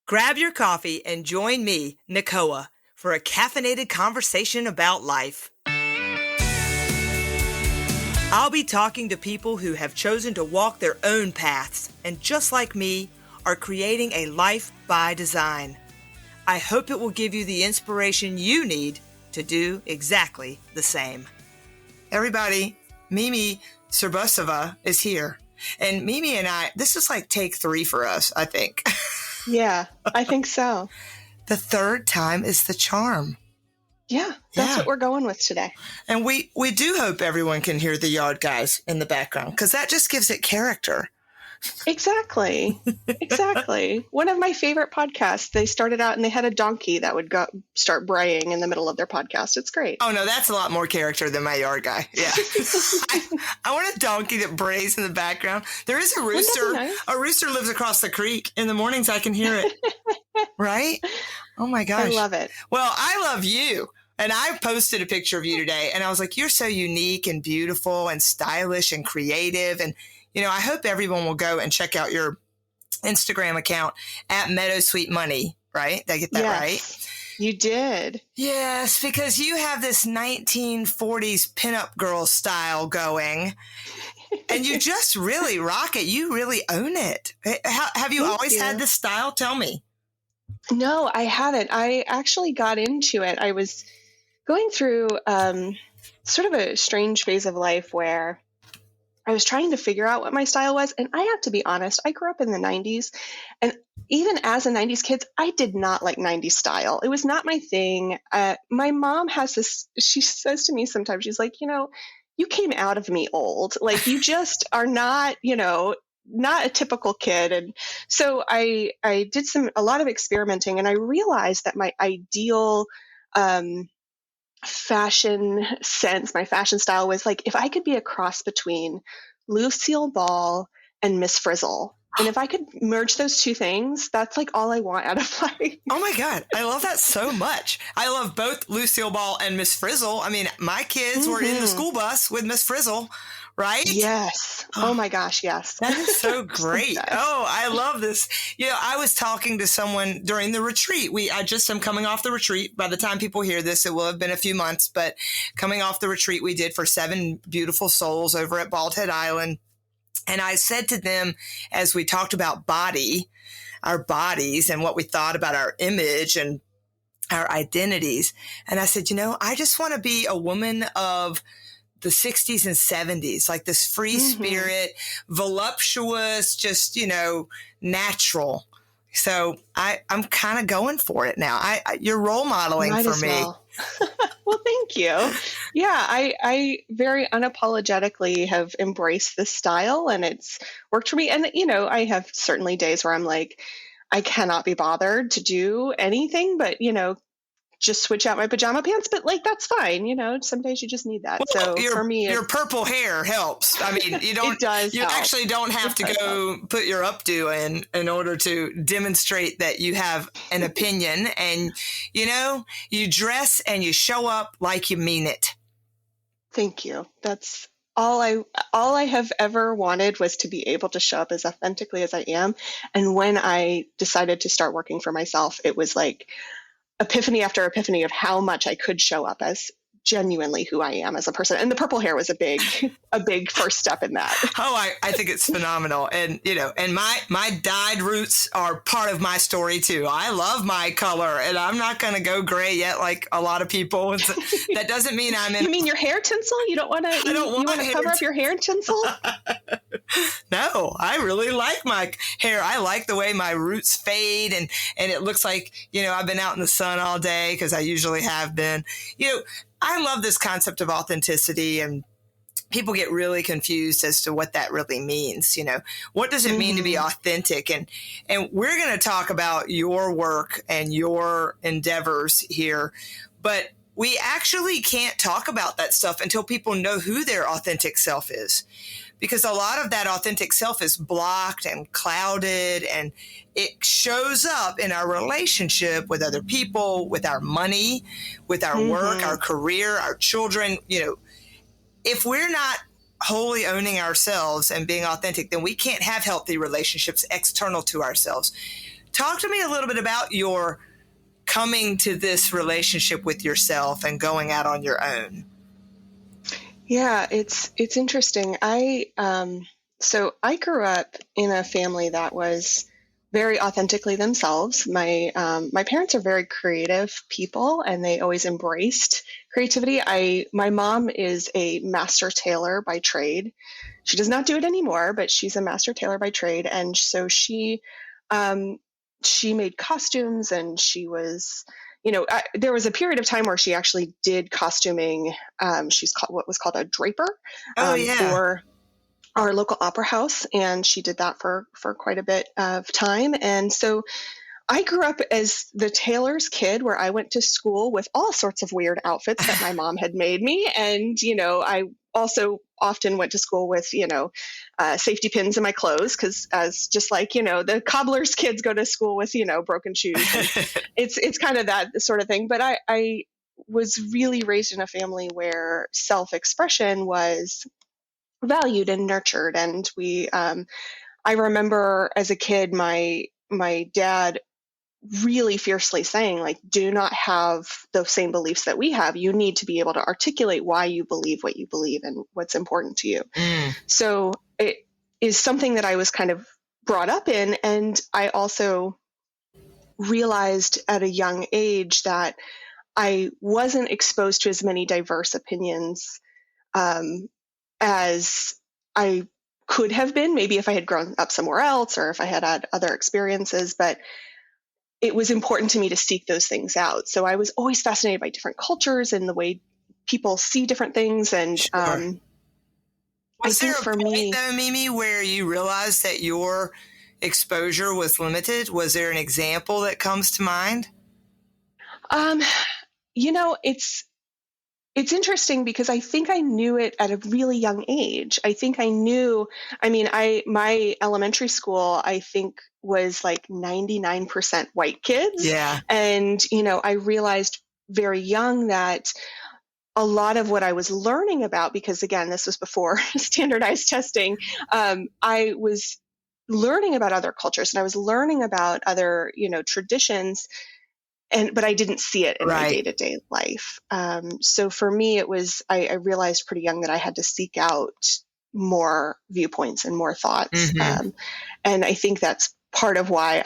Grab your coffee and join me, Nicoa, for a caffeinated conversation about life. I'll be talking to people who have chosen to walk their own paths and, just like me, are creating a life by design. I hope it will give you the inspiration you need to do exactly the same. Everybody, Mimi Cirbusova is here. And Mimi and I, this is like take 3 for us, I think. Yeah, I think so. The third time is the charm. Yeah, that's what we're going with today. And we do hope everyone can hear the yard guys in the background, because that just gives it character. Exactly. One of my favorite podcasts, they started out and they had a donkey that would start braying in the middle of their podcast. It's great. Oh, no, that's a lot more character than my yard guy. Yeah. I want a donkey that brays in the background. There is a rooster. Nice? A rooster lives across the creek. In the mornings, I can hear it. Right? Oh, my gosh. I love it. Well, I love you. And I posted a picture of you today, and I was like, you're so unique and beautiful and stylish and creative. And I hope everyone will go and check out your Instagram account at Meadowsweet Money, right? Did I get that right? You did. Yes, because you have this 1940s pinup girl style going, and you just really rock it. You really own it. Have you always had this style? Tell me. No, I haven't. I actually got into it. I was going through sort of a strange phase of life where I was trying to figure out what my style was. And I have to be honest, I grew up in the 90s. And even as a 90s kid, I did not like 90s style. It was not my thing. My mom has this, she says to me sometimes, she's like, you came out of me old. Like, you just are not, not a typical kid. And so I did a lot of experimenting, and I realized that my ideal fashion sense, my fashion style was like, if I could be a cross between Lucille Ball and Miss Frizzle. And if I could merge those two things, that's like all I want out of life. Oh my God. I love that so much. I love both Lucille Ball and Miss Frizzle. I mean, my kids were in the school bus with Miss Frizzle, right? Yes. Oh my gosh. Yes. That is so great. Oh, I love this. I was talking to someone during the retreat. I'm coming off the retreat. By the time people hear this, it will have been a few months, but coming off the retreat we did for 7 beautiful souls over at Bald Head Island. And I said to them, as we talked about our bodies and what we thought about our image and our identities. And I said, I just want to be a woman of the 60s and 70s, like this free spirit, voluptuous, just, natural. So I'm kind of going for it now. You're role modeling for me. Well, thank you. Yeah, I very unapologetically have embraced this style, and it's worked for me. And, I have certainly days where I'm like, I cannot be bothered to do anything but, just switch out my pajama pants, but like, that's fine. Some days you just need that. Well, so for me, your purple hair helps. I mean, you don't, it does help. Actually don't have to go put your updo in order to demonstrate that you have an opinion, and, you dress and you show up like you mean it. Thank you. That's all I have ever wanted, was to be able to show up as authentically as I am. And when I decided to start working for myself, it was like epiphany after epiphany of how much I could show up as genuinely who I am as a person. And the purple hair was a big first step in that. Oh, I think it's phenomenal. And, and my dyed roots are part of my story too. I love my color, and I'm not going to go gray yet like a lot of people. That doesn't mean I'm in. You mean your hair tinsel? You don't want to, you want to cover up your hair tinsel? No, I really like my hair. I like the way my roots fade, and it looks like, I've been out in the sun all day, because I usually have been. I love this concept of authenticity, and people get really confused as to what that really means. What does it mean to be authentic? And we're going to talk about your work and your endeavors here, but we actually can't talk about that stuff until people know who their authentic self is. Because a lot of that authentic self is blocked and clouded, and it shows up in our relationship with other people, with our money, with our work, our career, our children. If we're not wholly owning ourselves and being authentic, then we can't have healthy relationships external to ourselves. talk to me a little bit about your coming to this relationship with yourself and going out on your own. Yeah, it's interesting. So I grew up in a family that was very authentically themselves. My parents are very creative people, and they always embraced creativity. My mom is a master tailor by trade. She does not do it anymore, but she's a master tailor by trade, and so she made costumes, and she was, there was a period of time where she actually did costuming. She's called what was called a draper Oh, yeah. for our local opera house, and she did that for quite a bit of time. And so I grew up as the tailor's kid, where I went to school with all sorts of weird outfits that my mom had made me. And, I also often went to school with, safety pins in my clothes, because just like, the cobbler's kids go to school with, broken shoes. It's kind of that sort of thing. But I was really raised in a family where self-expression was valued and nurtured. And I remember as a kid, my dad really fiercely saying, like, do not have those same beliefs that we have. You need to be able to articulate why you believe what you believe and what's important to you. So it is something that I was kind of brought up in. And I also realized at a young age that I wasn't exposed to as many diverse opinions as I could have been, maybe if I had grown up somewhere else or if I had other experiences. But it was important to me to seek those things out. So I was always fascinated by different cultures and the way people see different things. And Sure. Was there a point, though, Mimi, where you realized that your exposure was limited? Was there an example that comes to mind? It's interesting because I think I knew it at a really young age. I think I knew, my elementary school, I think, was like 99% white kids. Yeah. And, I realized very young that a lot of what I was learning about, because again, this was before standardized testing, I was learning about other cultures, and I was learning about other, traditions, but I didn't see it in my day-to-day life. So for me, it was, I realized pretty young that I had to seek out more viewpoints and more thoughts. And I think that's part of why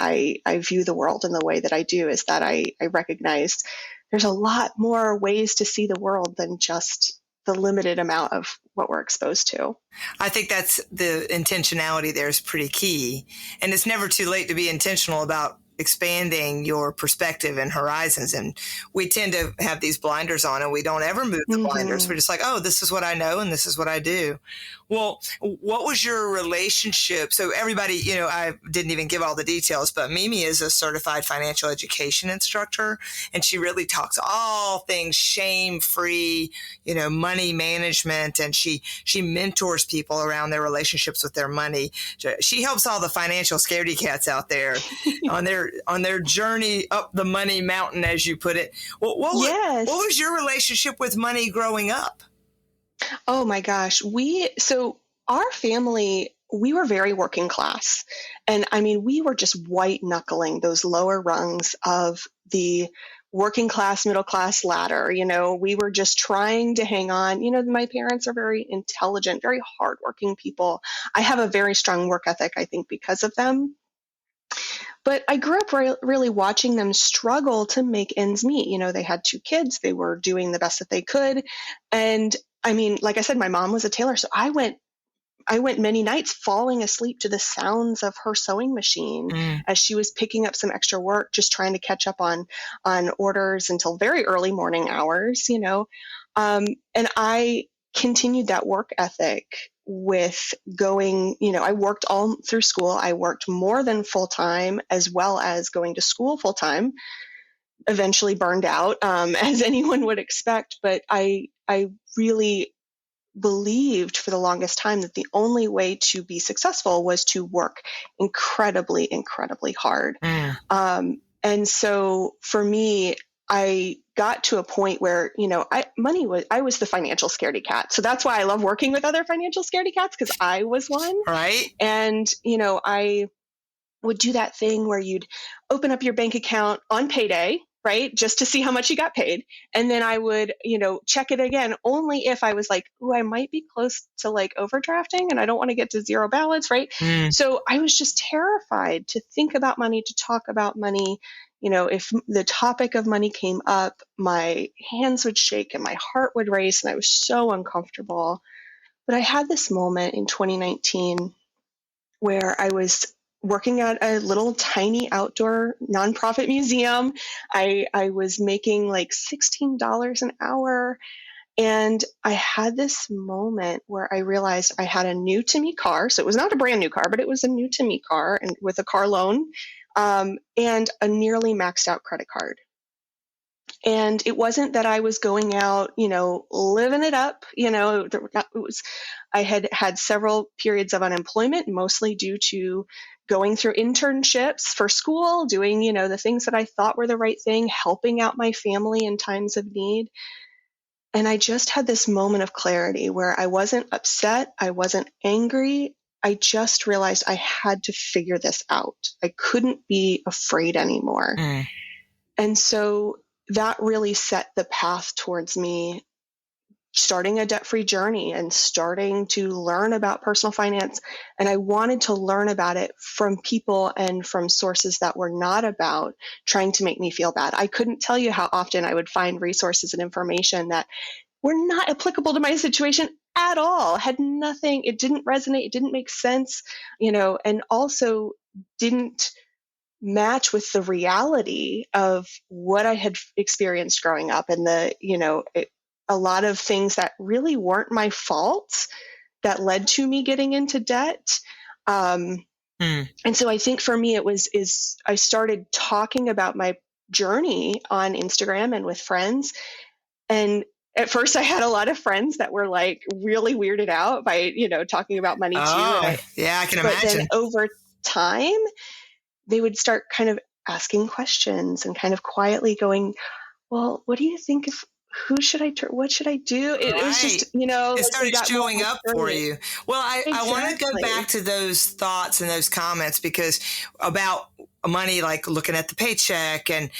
I view the world in the way that I do, is that I recognize there's a lot more ways to see the world than just the limited amount of what we're exposed to. I think that's the intentionality there is pretty key. And it's never too late to be intentional about expanding your perspective and horizons. And we tend to have these blinders on, and we don't ever move the blinders. We're just like, oh, this is what I know and this is what I do. Well, what was your relationship? So everybody, I didn't even give all the details, but Mimi is a certified financial education instructor, and she really talks all things shame-free, money management, and she mentors people around their relationships with their money. She helps all the financial scaredy cats out there on their journey up the money mountain, as you put it. What was your relationship with money growing up? Oh my gosh. Our family, we were very working class. And we were just white knuckling those lower rungs of the working class, middle class ladder. We were just trying to hang on. My parents are very intelligent, very hardworking people. I have a very strong work ethic, I think, because of them. But I grew up really watching them struggle to make ends meet. They had 2 kids. They were doing the best that they could. And like I said, my mom was a tailor. So I went many nights falling asleep to the sounds of her sewing machine as she was picking up some extra work, just trying to catch up on orders until very early morning hours, and I continued that work ethic with going, I worked all through school. I worked more than full time, as well as going to school full time. Eventually burned out, as anyone would expect. But I really believed for the longest time that the only way to be successful was to work incredibly, incredibly hard. And so for me, I got to a point where, I was the financial scaredy cat. So that's why I love working with other financial scaredy cats, because I was one. Right. And, would do that thing where you'd open up your bank account on payday, right? Just to see how much you got paid. And then I would, check it again only if I was like, oh, I might be close to like overdrafting and I don't want to get to zero balance, right? Mm. So I was just terrified to think about money, to talk about money. If the topic of money came up, my hands would shake and my heart would race and I was so uncomfortable. But I had this moment in 2019 where I was working at a little tiny outdoor nonprofit museum. I was making like $16 an hour. And I had this moment where I realized I had a new to me car. So it was not a brand new car, but it was a new to me car and with a car loan, and a nearly maxed out credit card. And it wasn't that I was going out, living it up. I had had several periods of unemployment, mostly due to going through internships for school, doing, the things that I thought were the right thing, helping out my family in times of need. And I just had this moment of clarity where I wasn't upset. I wasn't angry. I just realized I had to figure this out. I couldn't be afraid anymore. Mm. And so that really set the path towards me starting a debt-free journey and starting to learn about personal finance. And I wanted to learn about it from people and from sources that were not about trying to make me feel bad. I couldn't tell you how often I would find resources and information that were not applicable to my situation at all, had nothing, it didn't resonate, it didn't make sense, and also didn't match with the reality of what I had experienced growing up and a lot of things that really weren't my fault that led to me getting into debt. And so I think for me, I started talking about my journey on Instagram and with friends. And at first I had a lot of friends that were like really weirded out by, talking about money too. Oh, yeah, I can imagine. Then over time, they would start kind of asking questions and kind of quietly going, well, what do you think if, who should I turn? What should I do? It was just, it started showing up for you. Well, I want to go back to those thoughts and those comments because about money, like looking at the paycheck and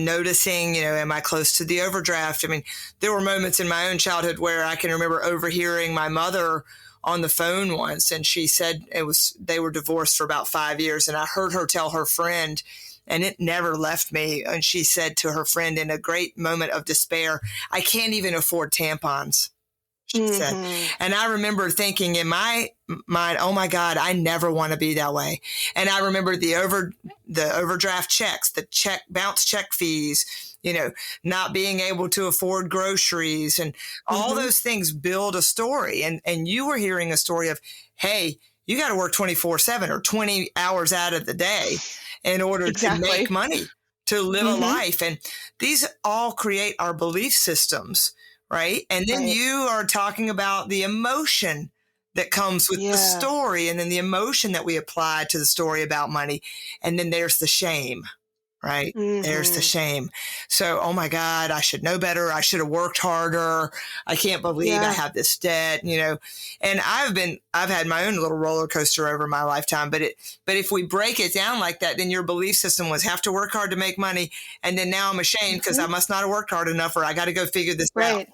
noticing, am I close to the overdraft? I mean, there were moments in my own childhood where I can remember overhearing my mother on the phone once, and she said they were divorced for about 5 years, and I heard her tell her friend, and it never left me. And she said to her friend in a great moment of despair, I can't even afford tampons, she said. And I remember thinking in my mind, oh my God, I never want to be that way. And I remember the overdraft checks, the bounce check fees, not being able to afford groceries and all those things build a story. And you were hearing a story of, hey, you got to work 24/7 or 20 hours out of the day in order to make money, to live a life. And these all create our belief systems, right? And then you are talking about the emotion that comes with the story, and then the emotion that we apply to the story about money. And then there's the shame, right? There's the shame. So, oh my God, I should know better. I should have worked harder. I can't believe I have this debt, and I've had my own little roller coaster over my lifetime, but if we break it down like that, then your belief system was have to work hard to make money. And then now I'm ashamed because I must not have worked hard enough, or I got to go figure this out.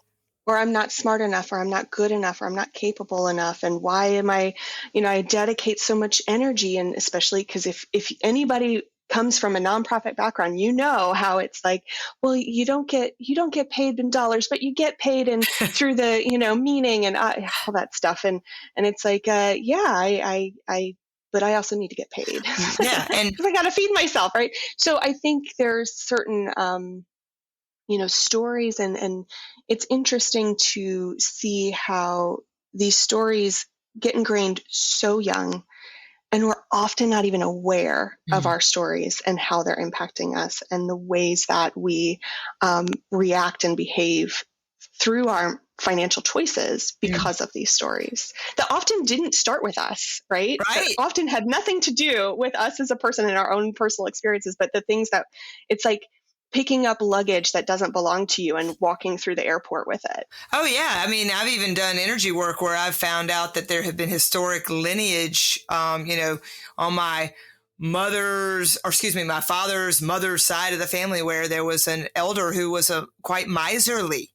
Or I'm not smart enough, or I'm not good enough, or I'm not capable enough. And why am I, I dedicate so much energy, and especially because if anybody comes from a nonprofit background, how it's like, well, you don't get paid in dollars, but you get paid in through the, meaning and all that stuff. And it's like, but I also need to get paid. Yeah. And because I got to feed myself. Right. So I think there's certain, stories and it's interesting to see how these stories get ingrained so young. And we're often not even aware of our stories and how they're impacting us and the ways that we react and behave through our financial choices because of these stories that often didn't start with us, right? That often had nothing to do with us as a person and our own personal experiences, but the things that it's like picking up luggage that doesn't belong to you and walking through the airport with it. Oh, yeah. I mean, I've even done energy work where I've found out that there have been historic lineage, on my my father's mother's side of the family, where there was an elder who was quite miserly.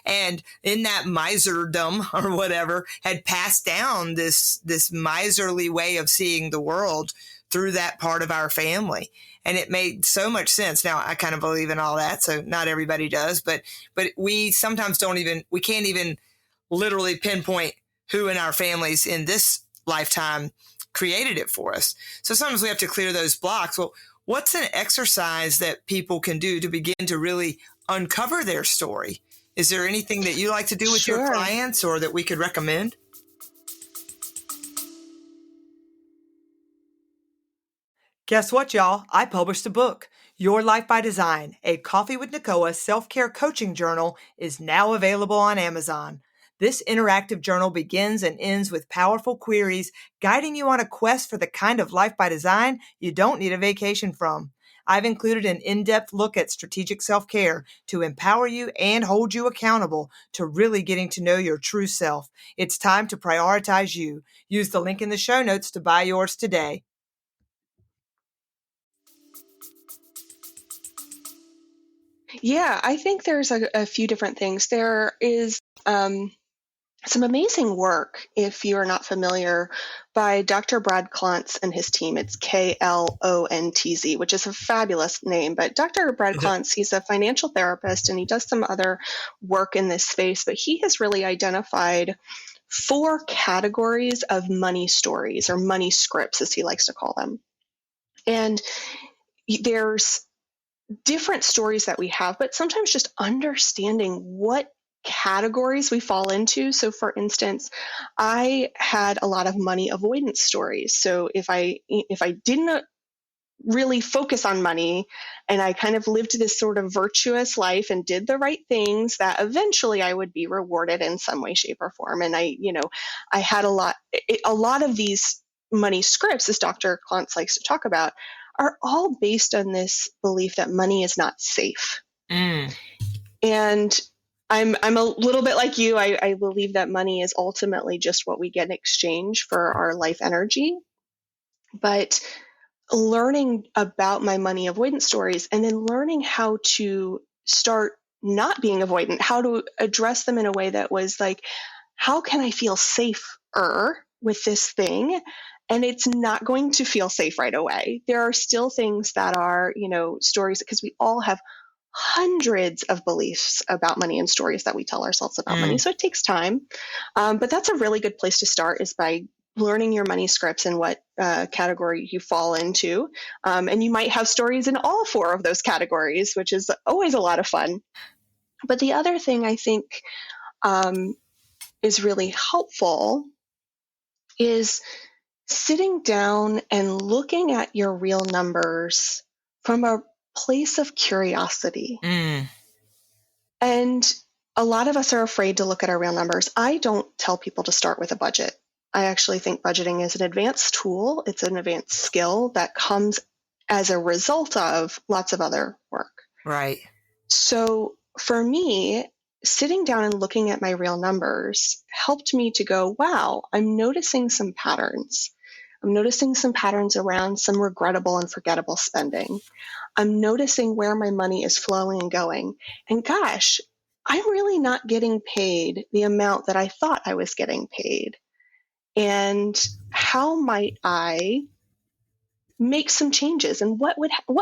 And in that miserdom or whatever, had passed down this miserly way of seeing the world through that part of our family. And it made so much sense. Now, I kind of believe in all that, so not everybody does, but we sometimes we can't even literally pinpoint who in our families in this lifetime created it for us. So sometimes we have to clear those blocks. Well, what's an exercise that people can do to begin to really uncover their story? Is there anything that you like to do with your clients or that we could recommend? Guess what, y'all? I published a book. Your Life by Design, a Coffee with Nicoa self-care coaching journal, is now available on Amazon. This interactive journal begins and ends with powerful queries, guiding you on a quest for the kind of life by design you don't need a vacation from. I've included an in-depth look at strategic self-care to empower you and hold you accountable to really getting to know your true self. It's time to prioritize you. Use the link in the show notes to buy yours today. Yeah, I think there's a few different things. There is some amazing work, if you are not familiar, by Dr. Brad Klontz and his team. It's Klontz, which is a fabulous name. But Dr. Brad Klontz, he's a financial therapist, and he does some other work in this space. But he has really identified 4 categories of money stories, or money scripts, as he likes to call them. And there's different stories that we have, but sometimes just understanding what categories we fall into. So for instance, I had a lot of money avoidance stories. So if I didn't really focus on money and I kind of lived this sort of virtuous life and did the right things, that eventually I would be rewarded in some way, shape, or form. And I had a lot of these money scripts, as Dr. Klontz likes to talk about, are all based on this belief that money is not safe. And I'm a little bit like you. I believe that money is ultimately just what we get in exchange for our life energy. But learning about my money avoidance stories and then learning how to start not being avoidant, how to address them in a way that was like, how can I feel safer with this thing? And it's not going to feel safe right away. There are still things that are, stories, because we all have hundreds of beliefs about money and stories that we tell ourselves about money. So it takes time. But that's a really good place to start, is by learning your money scripts and what category you fall into. And you might have stories in all 4 of those categories, which is always a lot of fun. But the other thing I think is really helpful is sitting down and looking at your real numbers from a place of curiosity. And a lot of us are afraid to look at our real numbers. I don't tell people to start with a budget. I actually think budgeting is an advanced tool. It's an advanced skill that comes as a result of lots of other work. Right. So for me, sitting down and looking at my real numbers helped me to go, wow, I'm noticing some patterns. I'm noticing some patterns around some regrettable and forgettable spending. I'm noticing where my money is flowing and going. And gosh, I'm really not getting paid the amount that I thought I was getting paid. And how might I make some changes? And what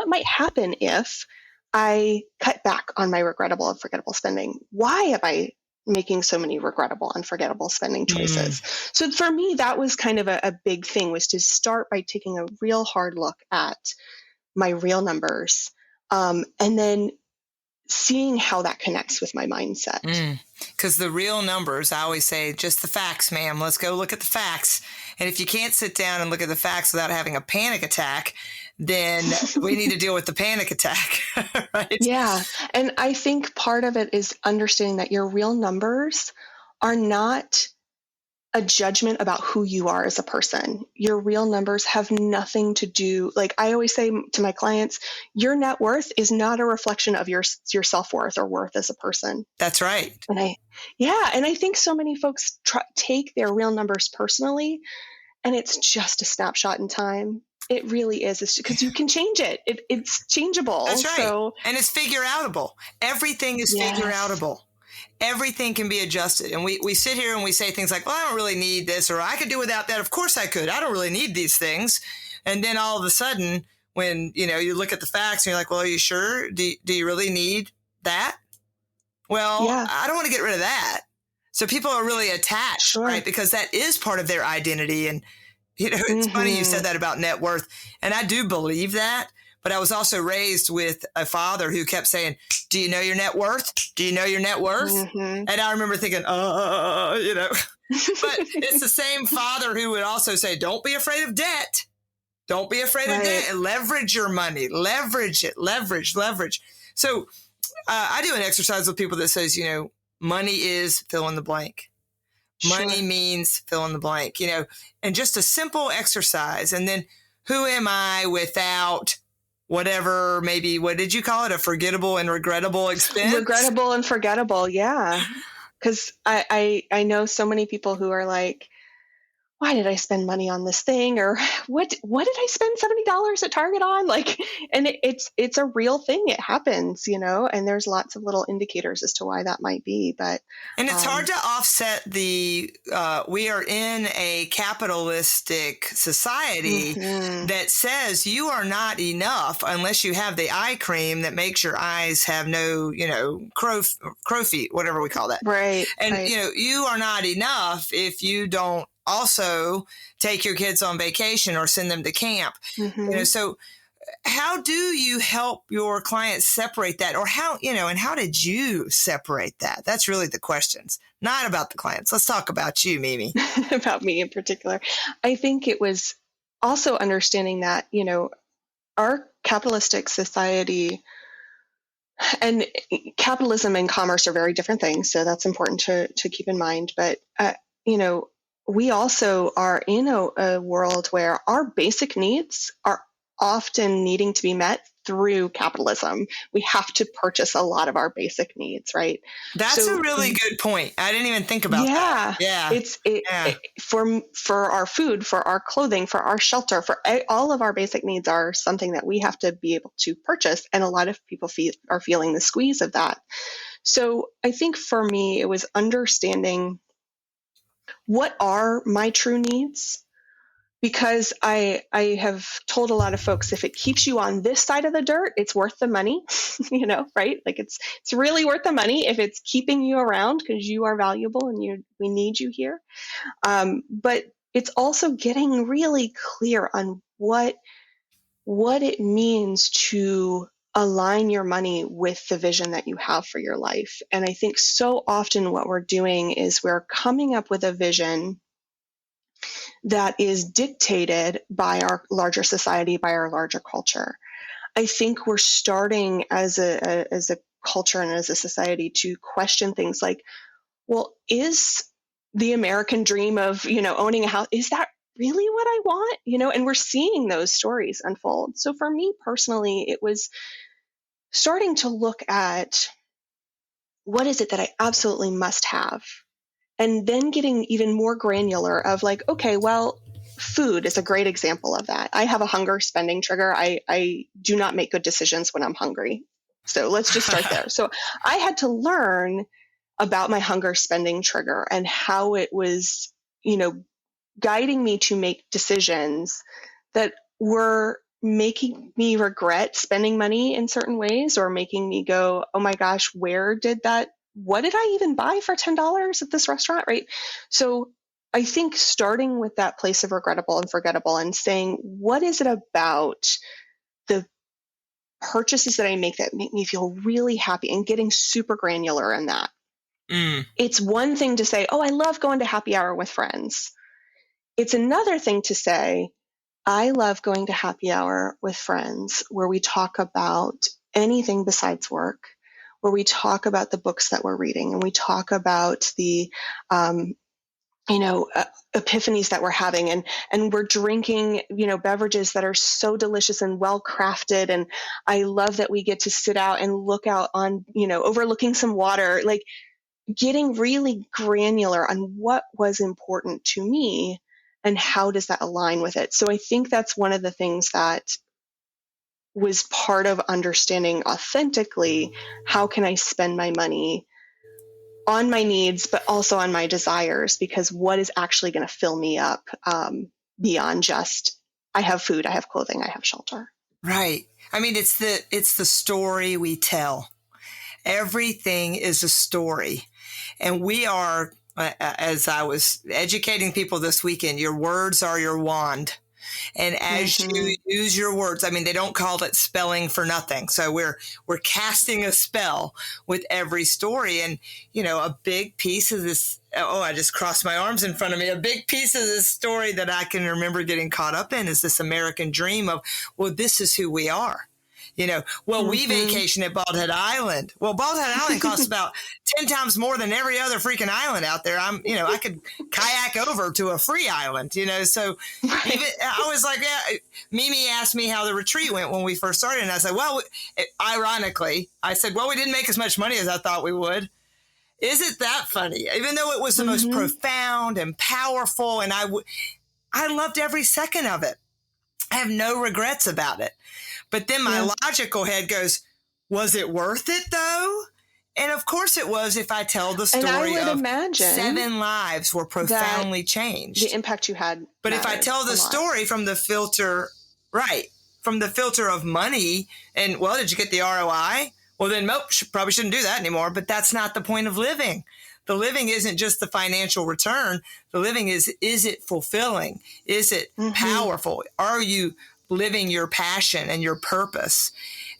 might happen if I cut back on my regrettable and forgettable spending? Why am I making so many regrettable and forgettable spending choices? So for me, that was kind of a big thing, was to start by taking a real hard look at my real numbers, and then seeing how that connects with my mindset. Because the real numbers, I always say, just the facts, ma'am. Let's go look at the facts. And if you can't sit down and look at the facts without having a panic attack, then we need to deal with the panic attack, right? Yeah. And I think part of it is understanding that your real numbers are not a judgment about who you are as a person. Your real numbers have nothing to do, like I always say to my clients, your net worth is not a reflection of your self-worth or worth as a person. That's right. And I think so many folks take their real numbers personally, and it's just a snapshot in time. It really is. It's because you can change it. It's changeable. That's right. So, And it's figure outable. Everything is figure yes. outable. Everything can be adjusted. And we sit here and we say things like, well, I don't really need this, or I could do without that. Of course I could. I don't really need these things. And then all of a sudden, when, you look at the facts and you're like, well, are you sure? Do you really need that? Well, Yeah. I don't want to get rid of that. So people are really attached, Sure. right? Because that is part of their identity. And, it's funny you said that about net worth. And I do believe that. But I was also raised with a father who kept saying, do you know your net worth? Do you know your net worth? And I remember thinking, But it's the same father who would also say, don't be afraid of debt. Don't be afraid of debt. And leverage your money. Leverage it. Leverage. So I do an exercise with people that says, money is fill in the blank. Money means fill in the blank, and just a simple exercise. And then who am I without whatever, maybe, what did you call it? A forgettable and regrettable expense? Regrettable and forgettable. Yeah. Because I know so many people who are like, why did I spend money on this thing? Or what did I spend $70 at Target on? And it's a real thing. It happens, and there's lots of little indicators as to why that might be. And it's hard to offset we are in a capitalistic society that says you are not enough unless you have the eye cream that makes your eyes have no, crow feet, whatever we call that. Right. And, you are not enough if you don't also take your kids on vacation or send them to camp. So how do you help your clients separate that, or how did you separate that? That's really the questions, not about the clients. Let's talk about you, Mimi. About me in particular. I think it was also understanding that, our capitalistic society and capitalism and commerce are very different things. So that's important to keep in mind. But, we also are in a world where our basic needs are often needing to be met through capitalism. We have to purchase a lot of our basic needs, right? That's a really good point. I didn't even think about that. Yeah. For our food, for our clothing, for our shelter, for all of our basic needs are something that we have to be able to purchase. And a lot of people are feeling the squeeze of that. So I think for me, it was understanding what are my true needs? Because I have told a lot of folks, if it keeps you on this side of the dirt, it's worth the money, right? Like it's really worth the money if it's keeping you around because you are valuable and we need you here. But it's also getting really clear on what it means to align your money with the vision that you have for your life. And I think so often what we're doing is we're coming up with a vision that is dictated by our larger society, by our larger culture. I think we're starting as a culture and as a society to question things like, well, is the American dream of, owning a house, is that really what I want? And we're seeing those stories unfold. So for me personally, it was starting to look at what is it that I absolutely must have? And then getting even more granular of like, okay, well, food is a great example of that. I have a hunger spending trigger. I do not make good decisions when I'm hungry. So let's just start there. So I had to learn about my hunger spending trigger and how it was, guiding me to make decisions that were making me regret spending money in certain ways or making me go, oh my gosh, what did I even buy for $10 at this restaurant, right? So I think starting with that place of regrettable and forgettable and saying, what is it about the purchases that I make that make me feel really happy, and getting super granular in that. It's one thing to say, oh, I love going to happy hour with friends. It's another thing to say, I love going to happy hour with friends where we talk about anything besides work, where we talk about the books that we're reading, and we talk about the, epiphanies that we're having, and we're drinking, beverages that are so delicious and well crafted. And I love that we get to sit out and look out on, overlooking some water, like getting really granular on what was important to me and how does that align with it? So I think that's one of the things that was part of understanding authentically, how can I spend my money on my needs, but also on my desires, because what is actually going to fill me up beyond just, I have food, I have clothing, I have shelter. Right. I mean, it's the story we tell. Everything is a story. And we are, as I was educating people this weekend, your words are your wand. And as you use your words, I mean, they don't call it spelling for nothing. So we're casting a spell with every story. And, you know, a big piece of this, I just crossed my arms in front of me. A big piece of this story that I can remember getting caught up in is this American dream of, well, this is who we are. You know, well, we vacation at Bald Head Island. Well, Bald Head Island costs about 10 times more than every other freaking island out there. I could kayak over to a free island, you know, so even, I was like, yeah, Mimi asked me how the retreat went when we first started. And I said, well, ironically, I said, well, we didn't make as much money as I thought we would. Isn't that funny? Even though it was the most profound and powerful, and I loved every second of it. I have no regrets about it. But then my logical head goes, was it worth it though? And of course it was, if I tell the story of 7 lives were profoundly changed. The impact you had. But if I tell the story from the filter, from the filter of money, and well, did you get the ROI? Well, then probably shouldn't do that anymore. But that's not the point of living. The living isn't just the financial return. The living is it fulfilling? Is it powerful? Are you living your passion and your purpose?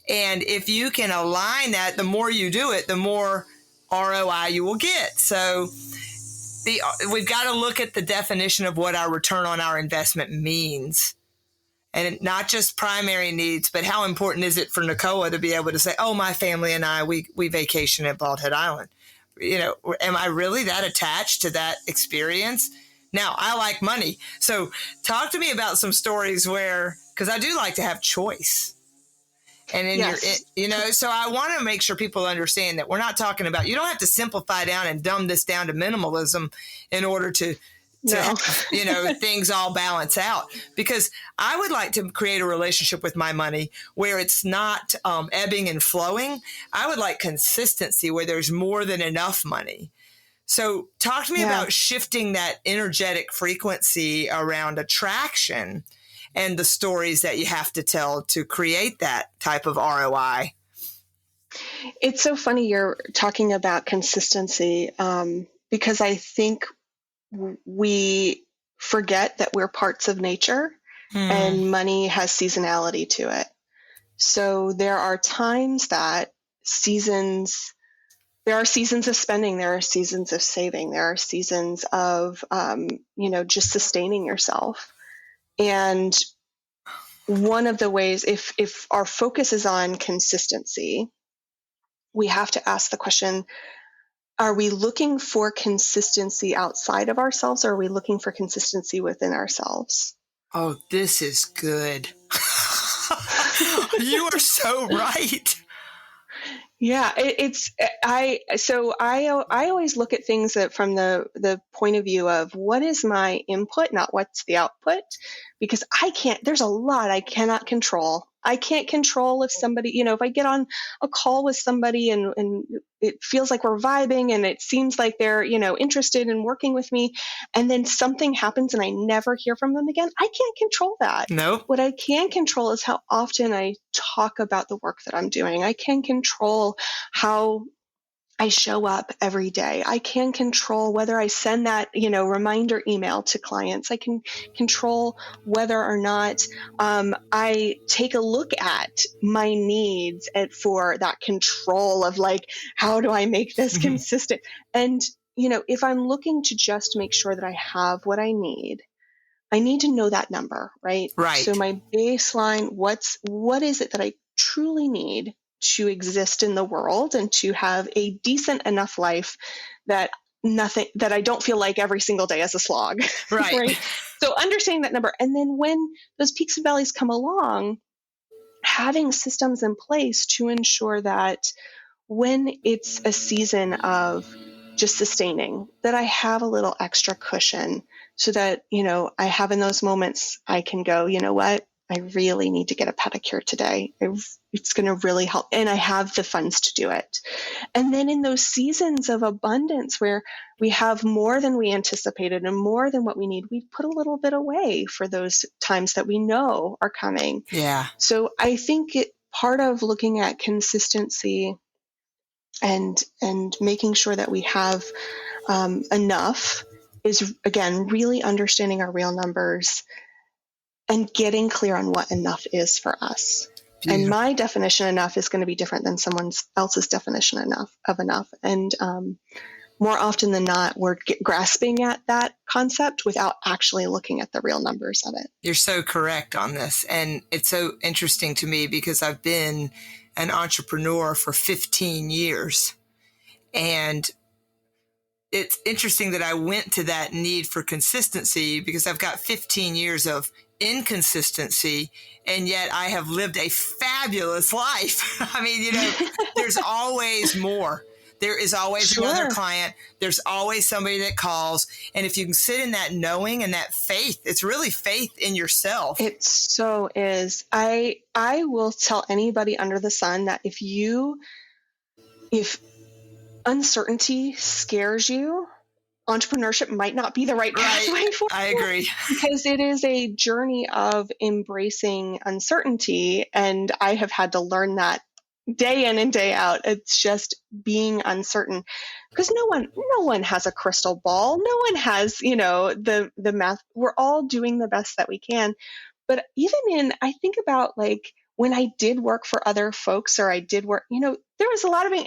And if you can align that, the more you do it, the more ROI you will get. So we've got to look at the definition of what our return on our investment means. And not just primary needs, but how important is it for Nicoa to be able to say, oh, my family and I, we vacation at Bald Head Island. You know, am I really that attached to that experience? Now, I like money. So talk to me about some stories where, because I do like to have choice. And in so I want to make sure people understand that we're not talking about, you don't have to simplify down and dumb this down to minimalism in order to have, things all balance out. Because I would like to create a relationship with my money where it's not ebbing and flowing. I would like consistency where there's more than enough money. So talk to me about shifting that energetic frequency around attraction and the stories that you have to tell to create that type of ROI. It's so funny you're talking about consistency because I think we forget that we're parts of nature and money has seasonality to it. So there are times that there are seasons of spending, there are seasons of saving, there are seasons of, just sustaining yourself. And one of the ways, if our focus is on consistency, we have to ask the question, are we looking for consistency outside of ourselves, or are we looking for consistency within ourselves? Oh, this is good. You are so right. Yeah, I always look at things from the point of view of what is my input, not what's the output, because there's a lot I cannot control. I can't control if somebody, if I get on a call with somebody and it feels like we're vibing and it seems like they're, interested in working with me, and then something happens and I never hear from them again. I can't control that. No. What I can control is how often I talk about the work that I'm doing. I can control how I show up every day. I can control whether I send that, reminder email to clients. I can control whether or not I take a look at my needs for that control of like, how do I make this consistent? And, if I'm looking to just make sure that I have what I need to know that number, right? Right. So my baseline, what is it that I truly need to exist in the world and to have a decent enough life that I don't feel like every single day is a slog. Right. Right. So understanding that number. And then when those peaks and valleys come along, having systems in place to ensure that when it's a season of just sustaining, that I have a little extra cushion so that, I have in those moments I can go, you know what? I really need to get a pedicure today. It's going to really help. And I have the funds to do it. And then in those seasons of abundance where we have more than we anticipated and more than what we need, we put a little bit away for those times that we know are coming. Yeah. So I think part of looking at consistency and making sure that we have enough is, again, really understanding our real numbers and getting clear on what enough is for us. Beautiful. And my definition enough is going to be different than someone else's definition of enough. And more often than not, we're grasping at that concept without actually looking at the real numbers of it. You're so correct on this. And it's so interesting to me because I've been an entrepreneur for 15 years. And it's interesting that I went to that need for consistency because I've got 15 years of inconsistency, and yet I have lived a fabulous life. I mean, there's always more. There is always another client. There's always somebody that calls. And if you can sit in that knowing and that faith, it's really faith in yourself. It so is. I will tell anybody under the sun that if uncertainty scares you, entrepreneurship might not be the right pathway for you. I agree. Because it is a journey of embracing uncertainty. And I have had to learn that day in and day out. It's just being uncertain because no one has a crystal ball. No one has, the math. We're all doing the best that we can. But even I think about like when I did work for other folks or I did work, there was a lot of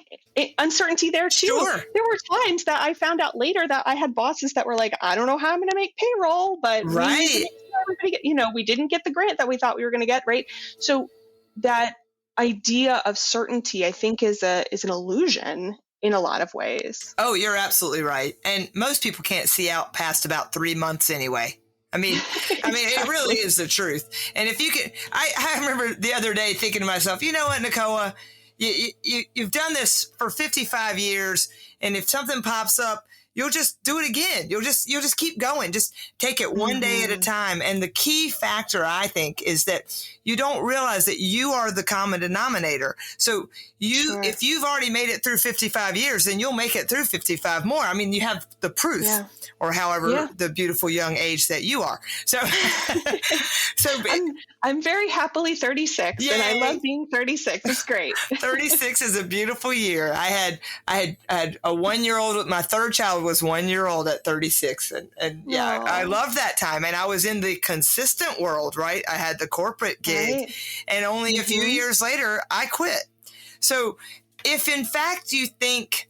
uncertainty there too. Sure. There were times that I found out later that I had bosses that were like, I don't know how I'm going to make payroll, but right. we didn't get the grant that we thought we were going to get. Right. So that idea of certainty, I think, is an illusion in a lot of ways. Oh, you're absolutely right. And most people can't see out past about 3 months anyway. I mean, Exactly. It really is the truth. And if you can, I remember the other day thinking to myself, you know what, Nicoa, you've done this for 55 years. And if something pops up, you'll just do it again. You'll just keep going. Just take it one day at a time. And the key factor, I think, is that you don't realize that you are the common denominator. So if you've already made it through 55 years, then you'll make it through 55 more. I mean, you have the proof or however the beautiful young age that you are. So, I'm very happily 36 and I love being 36. It's great. 36 is a beautiful year. I had a 1-year-old. My third child was 1 year old at 36. And I love that time. And I was in the consistent world, right? I had the corporate gig and only a few years later, I quit. So if in fact you think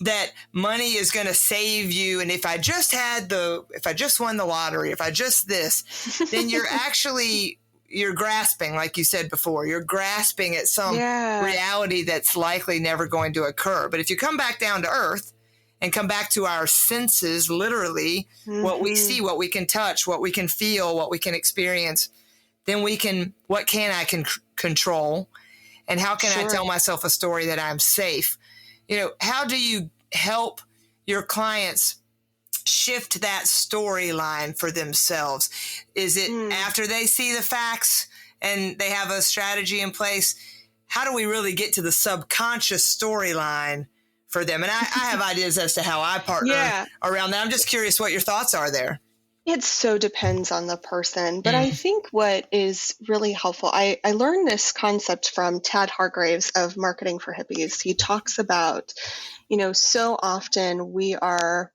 that money is going to save you, and if I just won the lottery, if I just this, then you're grasping, like you said before, you're grasping at some reality that's likely never going to occur. But if you come back down to earth and come back to our senses, literally, what we see, what we can touch, what we can feel, what we can experience, then what can I control? And how can I tell myself a story that I'm safe? How do you help your clients shift that storyline for themselves? Is it after they see the facts and they have a strategy in place? How do we really get to the subconscious storyline for them? And I have ideas as to how I partner around that. I'm just curious what your thoughts are there. It so depends on the person. But I think what is really helpful, I learned this concept from Tad Hargraves of Marketing for Hippies. He talks about, so often we are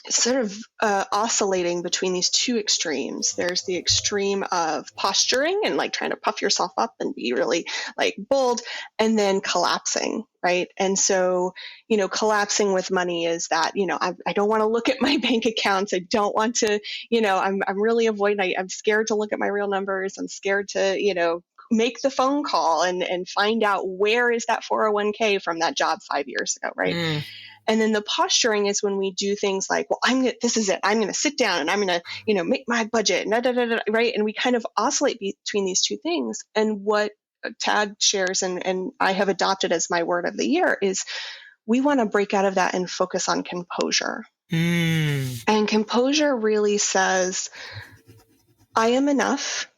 sort of oscillating between these two extremes. There's the extreme of posturing and like trying to puff yourself up and be really like bold, and then collapsing, right? And so, collapsing with money is that, I don't want to look at my bank accounts. I don't want to, I'm really avoiding, I'm scared to look at my real numbers. I'm scared to, make the phone call and find out where is that 401k from that job 5 years ago, right? And then the posturing is when we do things like, well, this is it. I'm going to sit down and I'm going to, make my budget, right? And we kind of oscillate between these two things. And what Tad shares and I have adopted as my word of the year is we want to break out of that and focus on composure. And composure really says, I am enough.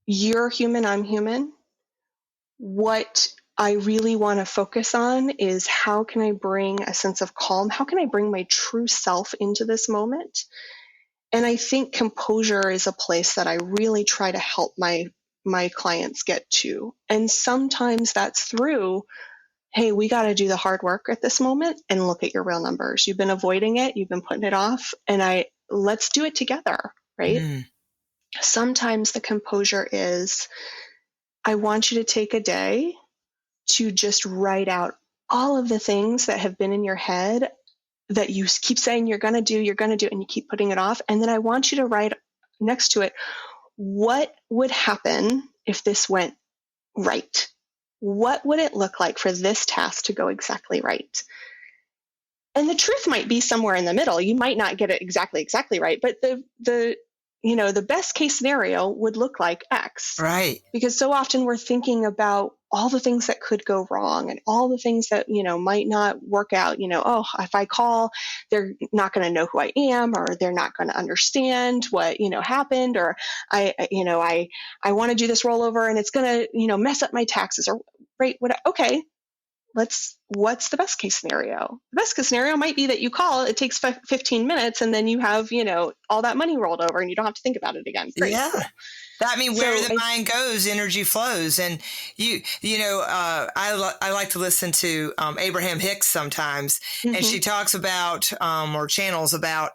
You're human, I'm human. What I really want to focus on is how can I bring a sense of calm? How can I bring my true self into this moment? And I think composure is a place that I really try to help my clients get to. And sometimes that's through, hey, we got to do the hard work at this moment and look at your real numbers. You've been avoiding it. You've been putting it off. And let's do it together, right? Sometimes the composure is, I want you to take a day to just write out all of the things that have been in your head that you keep saying you're going to do, and you keep putting it off. And then I want you to write next to it, what would happen if this went right? What would it look like for this task to go exactly right? And the truth might be somewhere in the middle. You might not get it exactly right, but the best case scenario would look like X. Right. Because so often we're thinking about all the things that could go wrong and all the things that, might not work out. If I call, they're not going to know who I am, or they're not going to understand what, happened, or I want to do this rollover and it's going to, mess up my taxes, or right. Okay. What's the best case scenario? The best case scenario might be that you call, it takes 15 minutes, and then you have, all that money rolled over and you don't have to think about it again. Great. Yeah. Cool. I mean, where the mind goes, energy flows. And I like to listen to Abraham Hicks sometimes, and she talks about or channels about,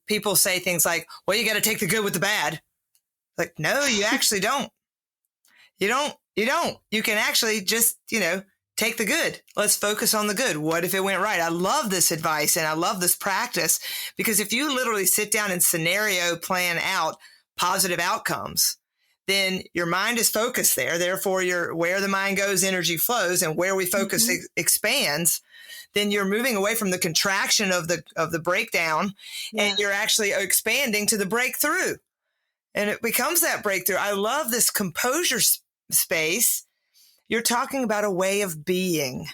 people say things like, well, you got to take the good with the bad. Like, no, you actually don't. You don't. You can actually just, take the good. Let's focus on the good. What if it went right? I love this advice and I love this practice, because if you literally sit down and scenario plan out positive outcomes, then your mind is focused there. Therefore, where the mind goes, energy flows, and where we focus expands. Then you're moving away from the contraction of the breakdown, and you're actually expanding to the breakthrough. And it becomes that breakthrough. I love this composure space. You're talking about a way of being.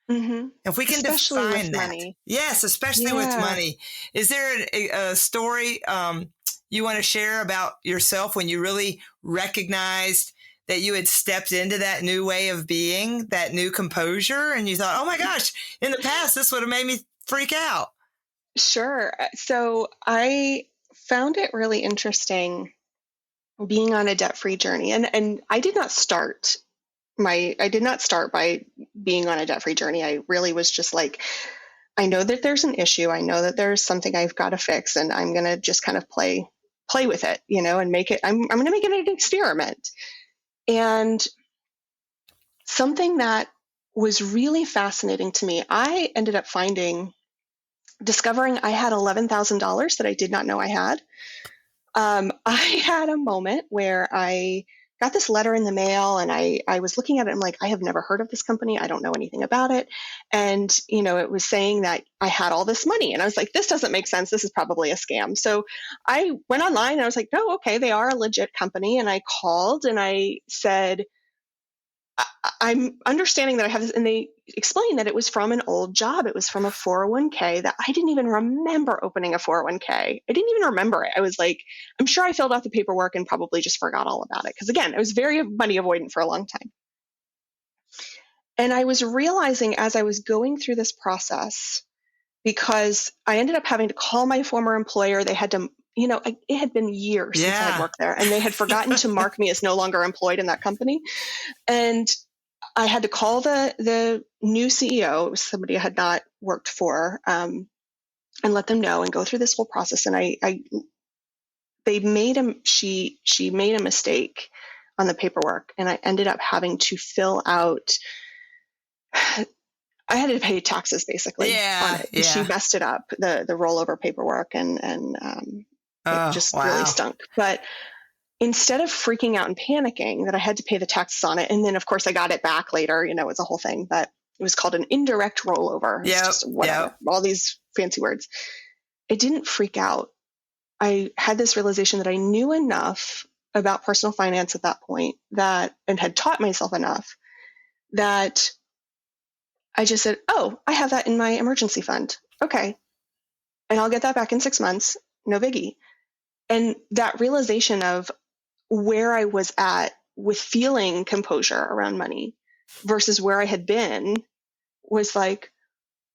If we can especially define with that. money. Yes, especially with money. Is there a story you want to share about yourself when you really recognized that you had stepped into that new way of being, that new composure, and you thought, oh my gosh, in the past, this would have made me freak out? Sure. So I found it really interesting being on a debt-free journey. And I did not start by being on a debt-free journey. I really was just like, I know that there's an issue. I know that there's something I've got to fix, and I'm going to just kind of play with it, and make it, I'm going to make it an experiment. And something that was really fascinating to me, I ended up discovering I had $11,000 that I did not know I had. I had a moment where I got this letter in the mail, and I was looking at it. I'm like, I have never heard of this company. I don't know anything about it. And, it was saying that I had all this money, and I was like, this doesn't make sense. This is probably a scam. So I went online and I was like, no, okay, they are a legit company. And I called and I said, I'm understanding that I have this, and they explained that it was from an old job. It was from a 401k that I didn't even remember opening a 401k. I didn't even remember it. I was like, I'm sure I filled out the paperwork and probably just forgot all about it. Because again, I was very money avoidant for a long time. And I was realizing as I was going through this process, because I ended up having to call my former employer, they had to, it had been years since I had worked there, and they had forgotten to mark me as no longer employed in that company. And I had to call the new CEO, it was somebody I had not worked for, and let them know and go through this whole process. And she made a mistake on the paperwork, and I ended up having to fill out, I had to pay taxes basically on it. Yeah. She messed it up, the rollover paperwork, and it just really stunk. But instead of freaking out and panicking that I had to pay the taxes on it, and then of course I got it back later, it was a whole thing, but it was called an indirect rollover. It's just whatever, all these fancy words. I didn't freak out. I had this realization that I knew enough about personal finance at that point and had taught myself enough that I just said, oh, I have that in my emergency fund. Okay. And I'll get that back in 6 months. No biggie. And that realization of where I was at with feeling composure around money versus where I had been was like,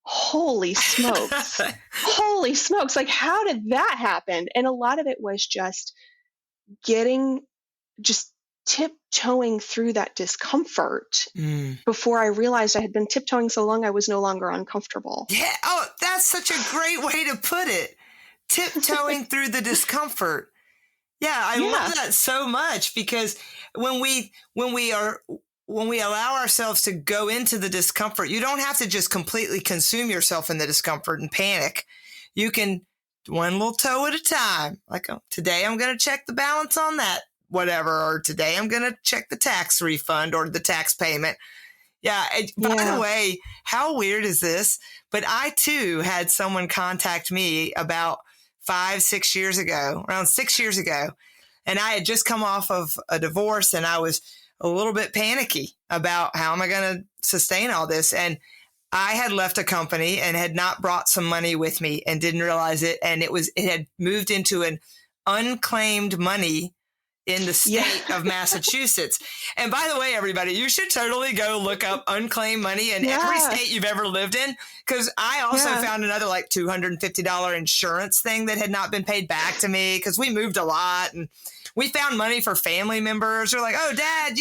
holy smokes, holy smokes. Like, how did that happen? And a lot of it was just tiptoeing through that discomfort before I realized I had been tiptoeing so long I was no longer uncomfortable. Yeah. Oh, that's such a great way to put it. Tiptoeing through the discomfort. Yeah, I love that so much, because when we allow ourselves to go into the discomfort, you don't have to just completely consume yourself in the discomfort and panic. You can one little toe at a time. Like, oh, today I'm going to check the balance on that, whatever, or today I'm going to check the tax refund or the tax payment. Yeah. By the way, how weird is this? But I too had someone contact me about 5-6 years ago, around 6 years ago. And I had just come off of a divorce, and I was a little bit panicky about how am I going to sustain all this. And I had left a company and had not brought some money with me and didn't realize it. And it had moved into an unclaimed money in the state of Massachusetts. And by the way, everybody, you should totally go look up unclaimed money in every state you've ever lived in. Because I also found another like $250 insurance thing that had not been paid back to me, because we moved a lot, and we found money for family members. They're like, oh, Dad,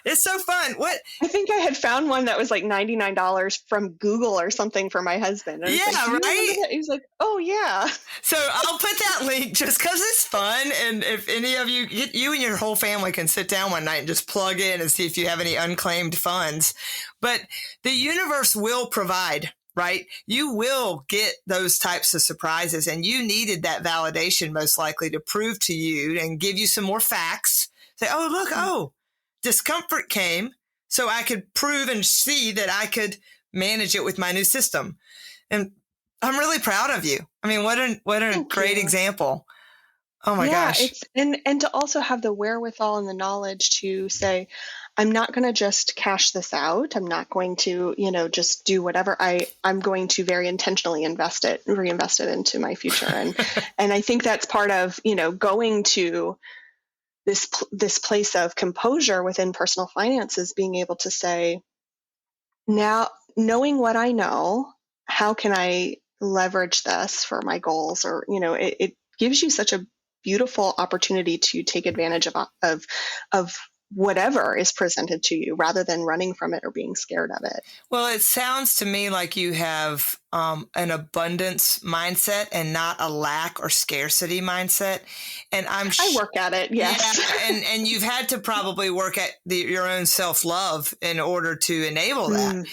it's so fun. What? I think I had found one that was like $99 from Google or something for my husband. Yeah, like, right? He was like, oh, yeah. So I'll put that link just because it's fun. And if any of you and your whole family can sit down one night and just plug in and see if you have any unclaimed funds. But the universe will provide. Right? You will get those types of surprises, and you needed that validation most likely to prove to you and give you some more facts. Say, oh, look, discomfort came, so I could prove and see that I could manage it with my new system. And I'm really proud of you. I mean, what a great example. Oh my gosh. And to also have the wherewithal and the knowledge to say, I'm not going to just cash this out. I'm not going to, just do whatever. I'm going to very intentionally reinvest it into my future. And I think that's part of, going to this place of composure within personal finances, being able to say, now knowing what I know, how can I leverage this for my goals? Or, it gives you such a beautiful opportunity to take advantage of whatever is presented to you, rather than running from it or being scared of it. Well, it sounds to me like you have an abundance mindset and not a lack or scarcity mindset. And I work at it. Yes. Yeah, and you've had to probably work at your own self-love in order to enable that.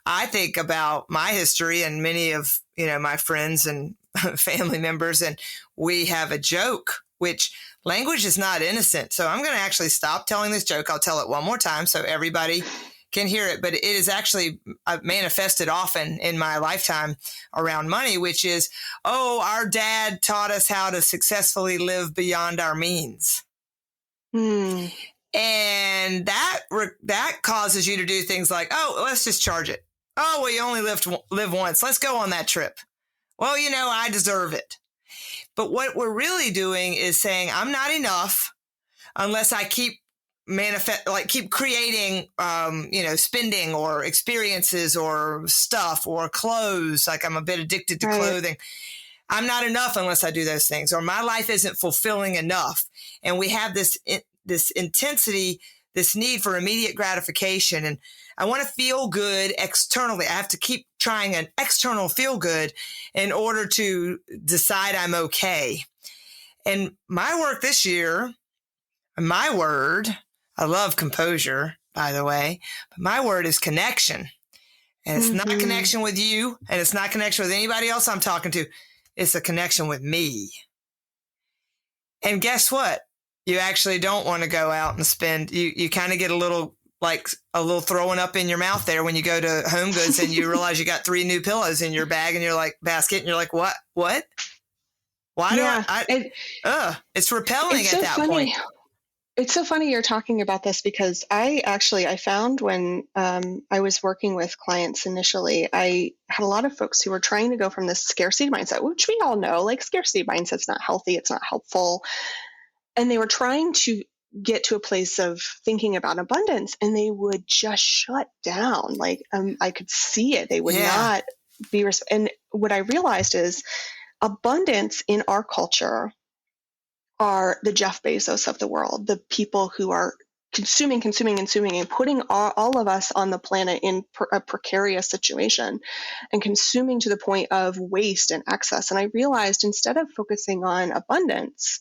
I think about my history and many of, my friends and family members, and we have a joke, which language is not innocent. So I'm going to actually stop telling this joke. I'll tell it one more time so everybody can hear it. But it is actually manifested often in my lifetime around money, which is, our dad taught us how to successfully live beyond our means. And that causes you to do things like, let's just charge it. Oh, well, you only live once. Let's go on that trip. Well, I deserve it. But what we're really doing is saying, I'm not enough unless I keep creating, spending or experiences or stuff or clothes. Like, I'm a bit addicted to clothing. I'm not enough unless I do those things, or my life isn't fulfilling enough. And we have this intensity, this need for immediate gratification. And I want to feel good externally. I have to keep trying an external feel good in order to decide I'm okay. And my work this year, my word, I love composure, by the way, but my word is connection. And it's not connection with you, and it's not connection with anybody else I'm talking to. It's a connection with me. And guess what? You actually don't want to go out and spend. You kind of get a little throwing up in your mouth there when you go to Home Goods and you realize you got 3 new pillows in your bag, and you're like, basket, and you're like, what? Why do it's repelling it's at so that funny. point. It's so funny you're talking about this because I found when I was working with clients initially, I had a lot of folks who were trying to go from this scarcity mindset, which we all know, like scarcity mindset's not healthy, it's not helpful. And they were trying to get to a place of thinking about abundance, and they would just shut down. Like I could see it. They would Yeah. not be. And what I realized is abundance in our culture are the Jeff Bezos of the world, the people who are consuming, and putting all of us on the planet in a precarious situation and consuming to the point of waste and excess. And I realized instead of focusing on abundance,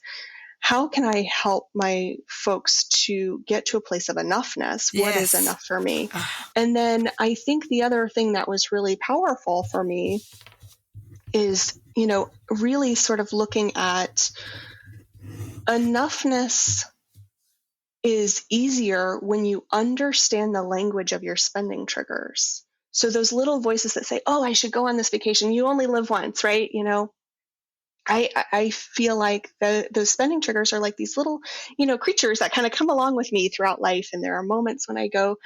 how can I help my folks to get to a place of enoughness? What is Yes. enough for me? And then I think the other thing that was really powerful for me is, really sort of looking at enoughness is easier when you understand the language of your spending triggers. So those little voices that say, oh, I should go on this vacation. You only live once, right? I feel like those spending triggers are like these little, creatures that kind of come along with me throughout life. And there are moments when I go,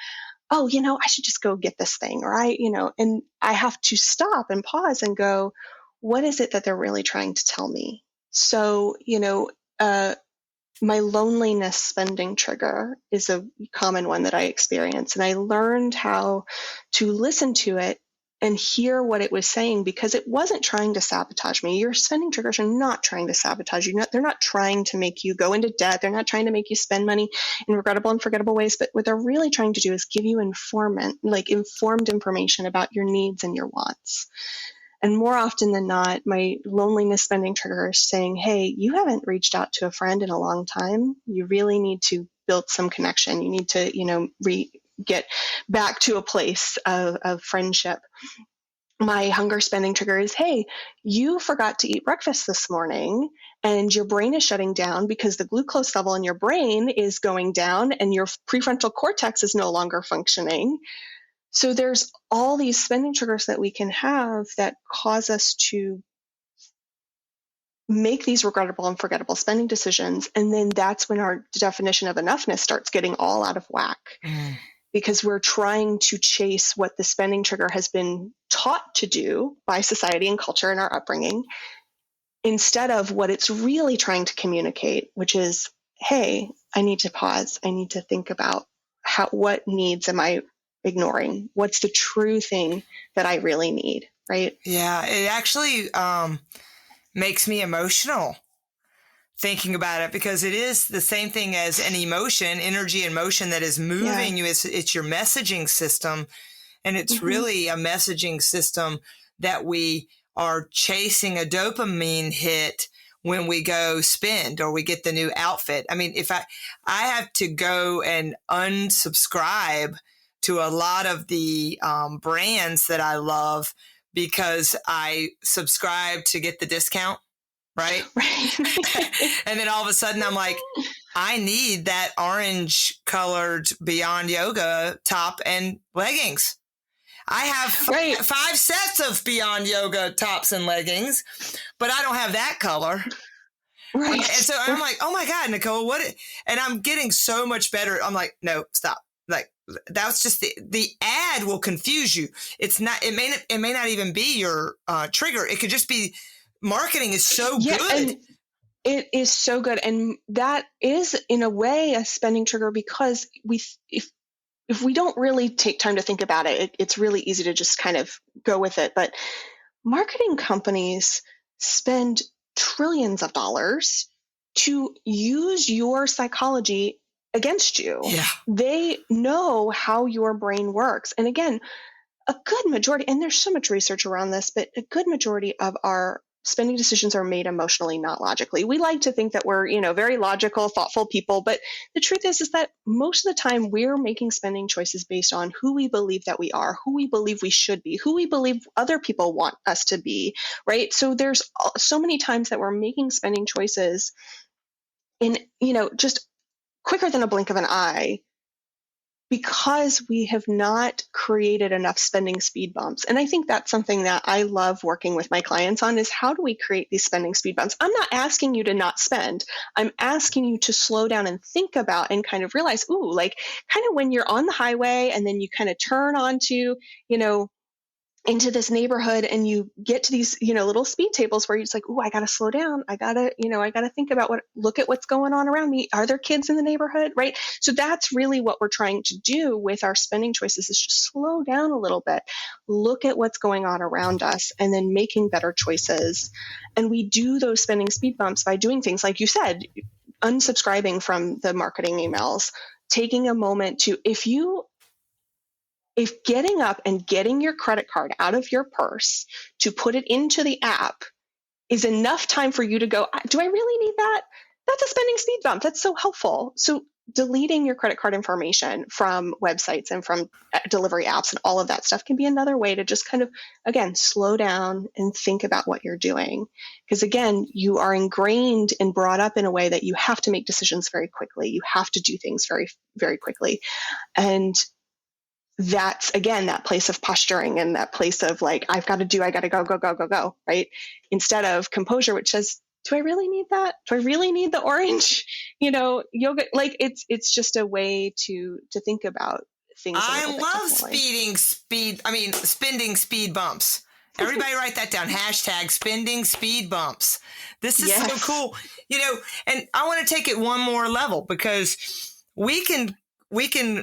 oh, I should just go get this thing. Or and I have to stop and pause and go, what is it that they're really trying to tell me? So, my loneliness spending trigger is a common one that I experience. And I learned how to listen to it and hear what it was saying because it wasn't trying to sabotage me. Your spending triggers are not trying to sabotage you. They're not trying to make you go into debt. They're not trying to make you spend money in regrettable and forgettable ways. But what they're really trying to do is give you informed information about your needs and your wants. And more often than not, my loneliness spending trigger is saying, hey, you haven't reached out to a friend in a long time. You really need to build some connection. You need to, get back to a place of friendship. My hunger spending trigger is, hey, you forgot to eat breakfast this morning and your brain is shutting down because the glucose level in your brain is going down and your prefrontal cortex is no longer functioning. So there's all these spending triggers that we can have that cause us to make these regrettable and forgettable spending decisions. And then that's when our definition of enoughness starts getting all out of whack because we're trying to chase what the spending trigger has been taught to do by society and culture and our upbringing instead of what it's really trying to communicate, which is, hey, I need to pause. I need to think about what needs am I ignoring? What's the true thing that I really need, right? Yeah, it actually makes me emotional thinking about it because it is the same thing as an emotion, energy and motion that is moving you. It's your messaging system, and it's really a messaging system that we are chasing a dopamine hit when we go spend or we get the new outfit. I mean, if I have to go and unsubscribe to a lot of the brands that I love because I subscribe to get the discount, right? And then all of a sudden I'm like, I need that orange colored Beyond Yoga top and leggings. I have 5 sets of Beyond Yoga tops and leggings, but I don't have that color. Right. And so I'm like, oh my God, Nicoa, what? And I'm getting so much better. I'm like, no, stop. Like, that's just the ad will confuse you. It's not, it may not even be your trigger. It could just be marketing is so good. And it is so good. And that is in a way a spending trigger because if we don't really take time to think about it, it's really easy to just kind of go with it. But marketing companies spend trillions of dollars to use your psychology against you. Yeah. They know how your brain works. And again, a good majority, and there's so much research around this, but a good majority of our spending decisions are made emotionally, not logically. We like to think that we're, very logical, thoughtful people, but the truth is that most of the time we're making spending choices based on who we believe that we are, who we believe we should be, who we believe other people want us to be, right? So there's so many times that we're making spending choices in, just quicker than a blink of an eye because we have not created enough spending speed bumps. And I think that's something that I love working with my clients on, is how do we create these spending speed bumps? I'm not asking you to not spend. I'm asking you to slow down and think about and kind of realize, ooh, like kind of when you're on the highway and then you kind of turn onto, into this neighborhood and you get to these, little speed tables where you're just like, oh, I got to slow down. I got to think about look at what's going on around me. Are there kids in the neighborhood? Right. So that's really what we're trying to do with our spending choices, is just slow down a little bit, look at what's going on around us, and then making better choices. And we do those spending speed bumps by doing things like you said, unsubscribing from the marketing emails, taking a moment to, if getting up and getting your credit card out of your purse to put it into the app is enough time for you to go, do I really need that? That's a spending speed bump. That's so helpful. So deleting your credit card information from websites and from delivery apps and all of that stuff can be another way to just kind of, again, slow down and think about what you're doing. Because again, you are ingrained and brought up in a way that you have to make decisions very quickly. You have to do things very, very quickly. And that's, again, that place of posturing and that place of like, I got to go, right? Instead of composure, which says, do I really need that? Do I really need the orange, yoga? Like it's just a way to think about things. I love spending speed bumps. Everybody write that down. # spending speed bumps. This is so cool. And I want to take it one more level, because we can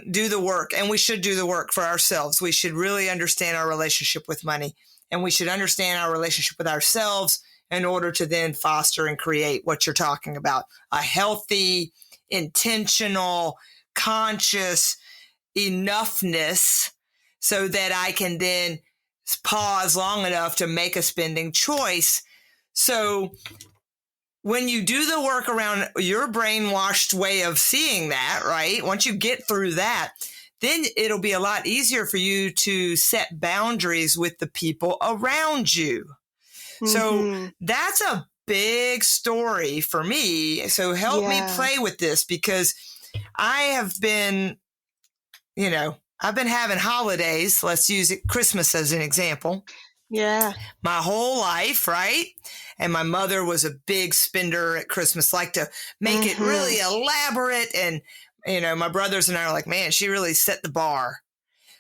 do the work, and we should do the work for ourselves. We should really understand our relationship with money, and we should understand our relationship with ourselves in order to then foster and create what you're talking about, a healthy, intentional, conscious enoughness, so that I can then pause long enough to make a spending choice. So when you do the work around your brainwashed way of seeing that, right? Once you get through that, then it'll be a lot easier for you to set boundaries with the people around you. Mm-hmm. So that's a big story for me. So help me play with this, because I have been, I've been having holidays. Let's use Christmas as an example. Yeah. My whole life, right? And my mother was a big spender at Christmas, like to make it really elaborate. And, my brothers and I are like, man, she really set the bar.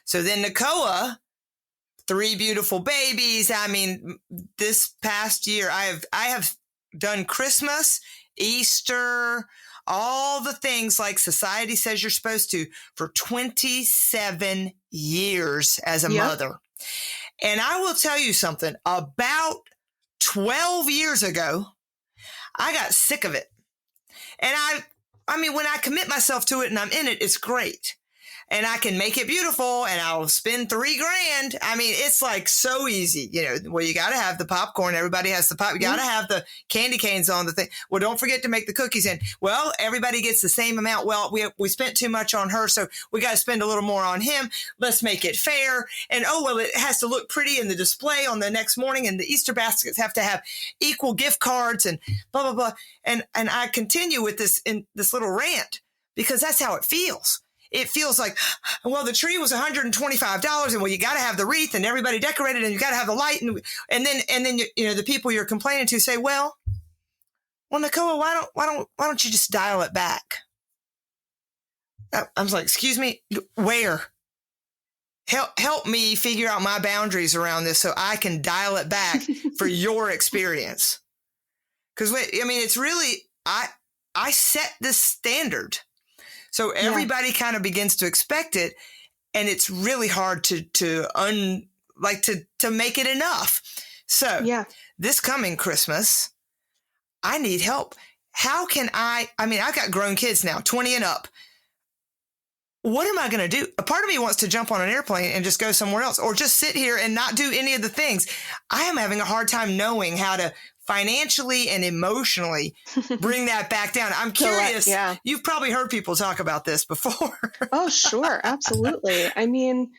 So then Nicoa, 3 beautiful babies. I mean, this past year, I have done Christmas, Easter, all the things like society says you're supposed to for 27 years as a mother. And I will tell you something, about 12 years ago, I got sick of it. And I mean, when I commit myself to it and I'm in it, it's great. And I can make it beautiful, and I'll spend $3,000. I mean, it's like so easy, well, you got to have the popcorn. Everybody has the pop. You got to have the candy canes on the thing. Well, don't forget to make the cookies in. Well, everybody gets the same amount. Well, we spent too much on her, so we got to spend a little more on him. Let's make it fair. And it has to look pretty in the display on the next morning. And the Easter baskets have to have equal gift cards and blah, blah, blah. And I continue with this little rant, because that's how it feels. It feels like, well, the tree was $125, and well, you got to have the wreath and everybody decorated, and you got to have the light, and then the people you're complaining to say, well, Nicoa, why don't you just dial it back? I was like, excuse me, where? Help me figure out my boundaries around this so I can dial it back for your experience. Because it's really I set this standard. So everybody kind of begins to expect it, and it's really hard to make it enough. So this coming Christmas, I need help. How can I've got grown kids now, 20 and up. What am I going to do? A part of me wants to jump on an airplane and just go somewhere else, or just sit here and not do any of the things. I am having a hard time knowing how to financially and emotionally bring that back down. I'm curious. You've probably heard people talk about this before. Oh, sure. Absolutely. I mean,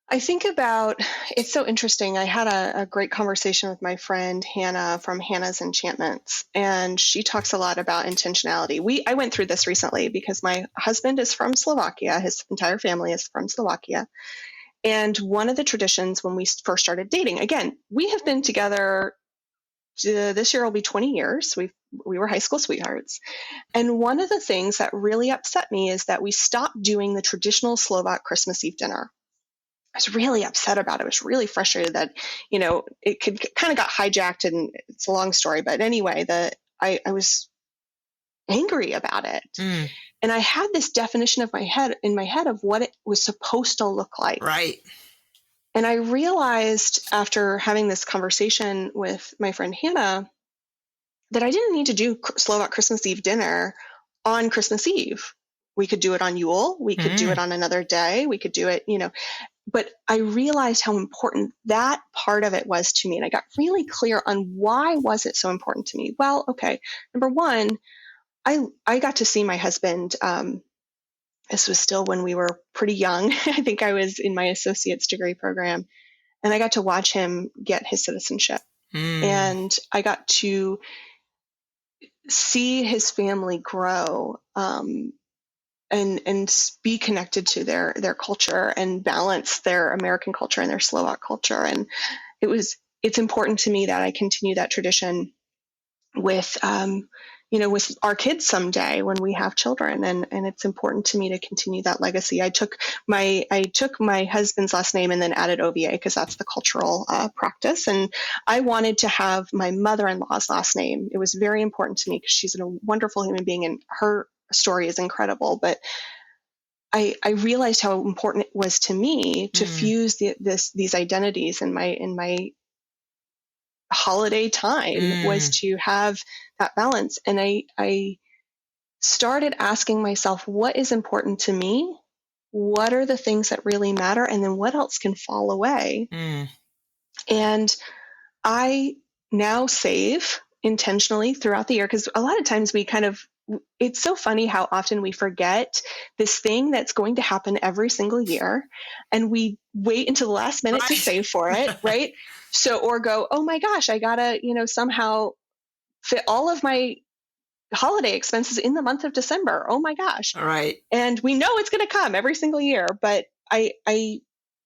I think about, it's so interesting. I had a great conversation with my friend Hannah from Hannah's Enchantments, and she talks a lot about intentionality. I went through this recently because my husband is from Slovakia. His entire family is from Slovakia. And one of the traditions when we first started dating, again, we have been together, this year will be 20 years. We were high school sweethearts. And one of the things that really upset me is that we stopped doing the traditional Slovak Christmas Eve dinner. I was really upset about it. I was really frustrated that, it kind of got hijacked, and it's a long story. But anyway, I was angry about it. Mm. And I had this definition in my head of what it was supposed to look like. Right. And I realized after having this conversation with my friend Hannah that I didn't need to do Slovak Christmas Eve dinner on Christmas Eve. We could do it on Yule. We could do it on another day. We could do it, but I realized how important that part of it was to me. And I got really clear on why was it so important to me. Well, okay. Number one, I got to see my husband. This was still when we were pretty young. I think I was in my associate's degree program, and I got to watch him get his citizenship. And I got to see his family grow, and be connected to their culture and balance their American culture and their Slovak culture. And it's important to me that I continue that tradition with our kids someday when we have children. And it's important to me to continue that legacy. I took my husband's last name and then added OVA because that's the cultural practice. And I wanted to have my mother-in-law's last name. It was very important to me because she's a wonderful human being and her story is incredible. But I realized how important it was to me to fuse these identities in my holiday time was to have that balance. And I started asking myself, what is important to me? What are the things that really matter? And then what else can fall away? And I now save intentionally throughout the year, because a lot of times it's so funny how often we forget this thing that's going to happen every single year, and we wait until the last minute to save for it, right? So, or go, oh my gosh, I gotta, somehow fit all of my holiday expenses in the month of December. Oh my gosh. All right. And we know it's going to come every single year, but I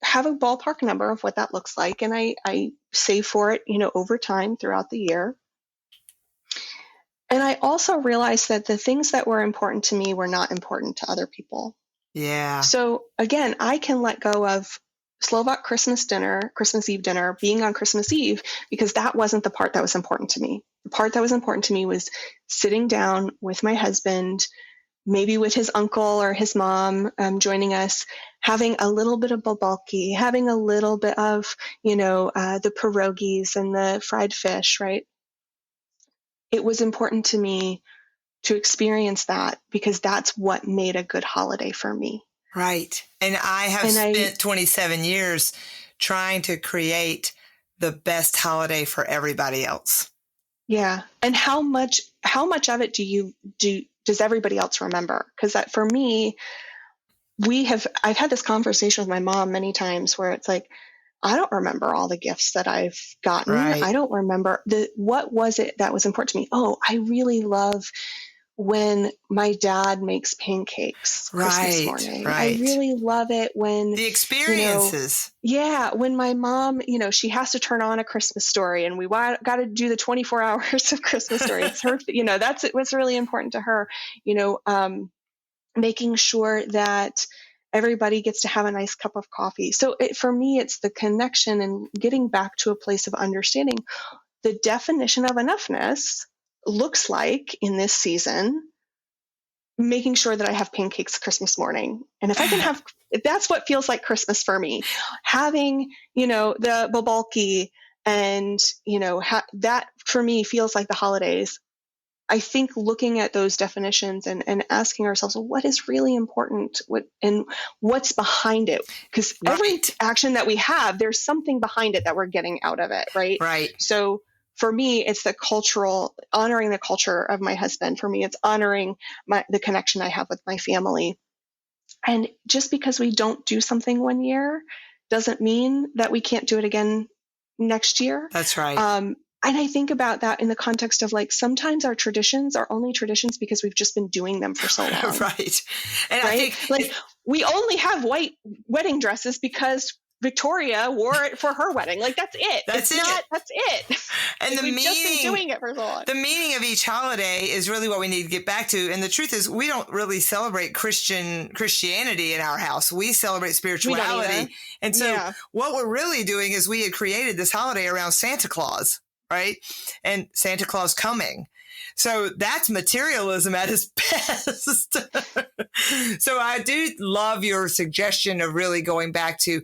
have a ballpark number of what that looks like. And I save for it, over time throughout the year. And I also realized that the things that were important to me were not important to other people. Yeah. So again, I can let go of Slovak Christmas Eve dinner, being on Christmas Eve, because that wasn't the part that was important to me. The part that was important to me was sitting down with my husband, maybe with his uncle or his mom joining us, having a little bit of bobalki, having a little bit of, the pierogies and the fried fish, right? It was important to me to experience that because that's what made a good holiday for me. Right. And I have spent 27 years trying to create the best holiday for everybody else. Yeah. And how much of it does everybody else remember? Because that for me, I've had this conversation with my mom many times where it's like, I don't remember all the gifts that I've gotten. Right. I don't remember what was it that was important to me. Oh, I really love when my dad makes pancakes Christmas morning. Right. I really love it when the experiences. When my mom, she has to turn on A Christmas Story, and we got to do the 24 hours of Christmas Story. It's her, that's what's really important to her. Making sure that everybody gets to have a nice cup of coffee. So for me, it's the connection and getting back to a place of understanding the definition of enoughness looks like in this season, making sure that I have pancakes Christmas morning. And if that's what feels like Christmas for me, having, the bobalki and, that for me feels like the holidays. I think looking at those definitions and asking ourselves, well, what is really important? What's behind it? Because every action that we have, there's something behind it that we're getting out of it, right? Right. So for me, it's honoring the culture of my husband. For me, it's honoring the connection I have with my family. And just because we don't do something one year doesn't mean that we can't do it again next year. That's right. And I think about that in the context of like, sometimes our traditions are only traditions because we've just been doing them for so long. Right. And right? I think like we only have white wedding dresses because Victoria wore it for her wedding. Like that's it. That's it. And like, we've just been doing it for so long. The meaning of each holiday is really what we need to get back to. And the truth is, we don't really celebrate Christianity in our house. We celebrate spirituality. And so what we're really doing is we had created this holiday around Santa Claus, right? And Santa Claus coming. So that's materialism at its best. So I do love your suggestion of really going back to,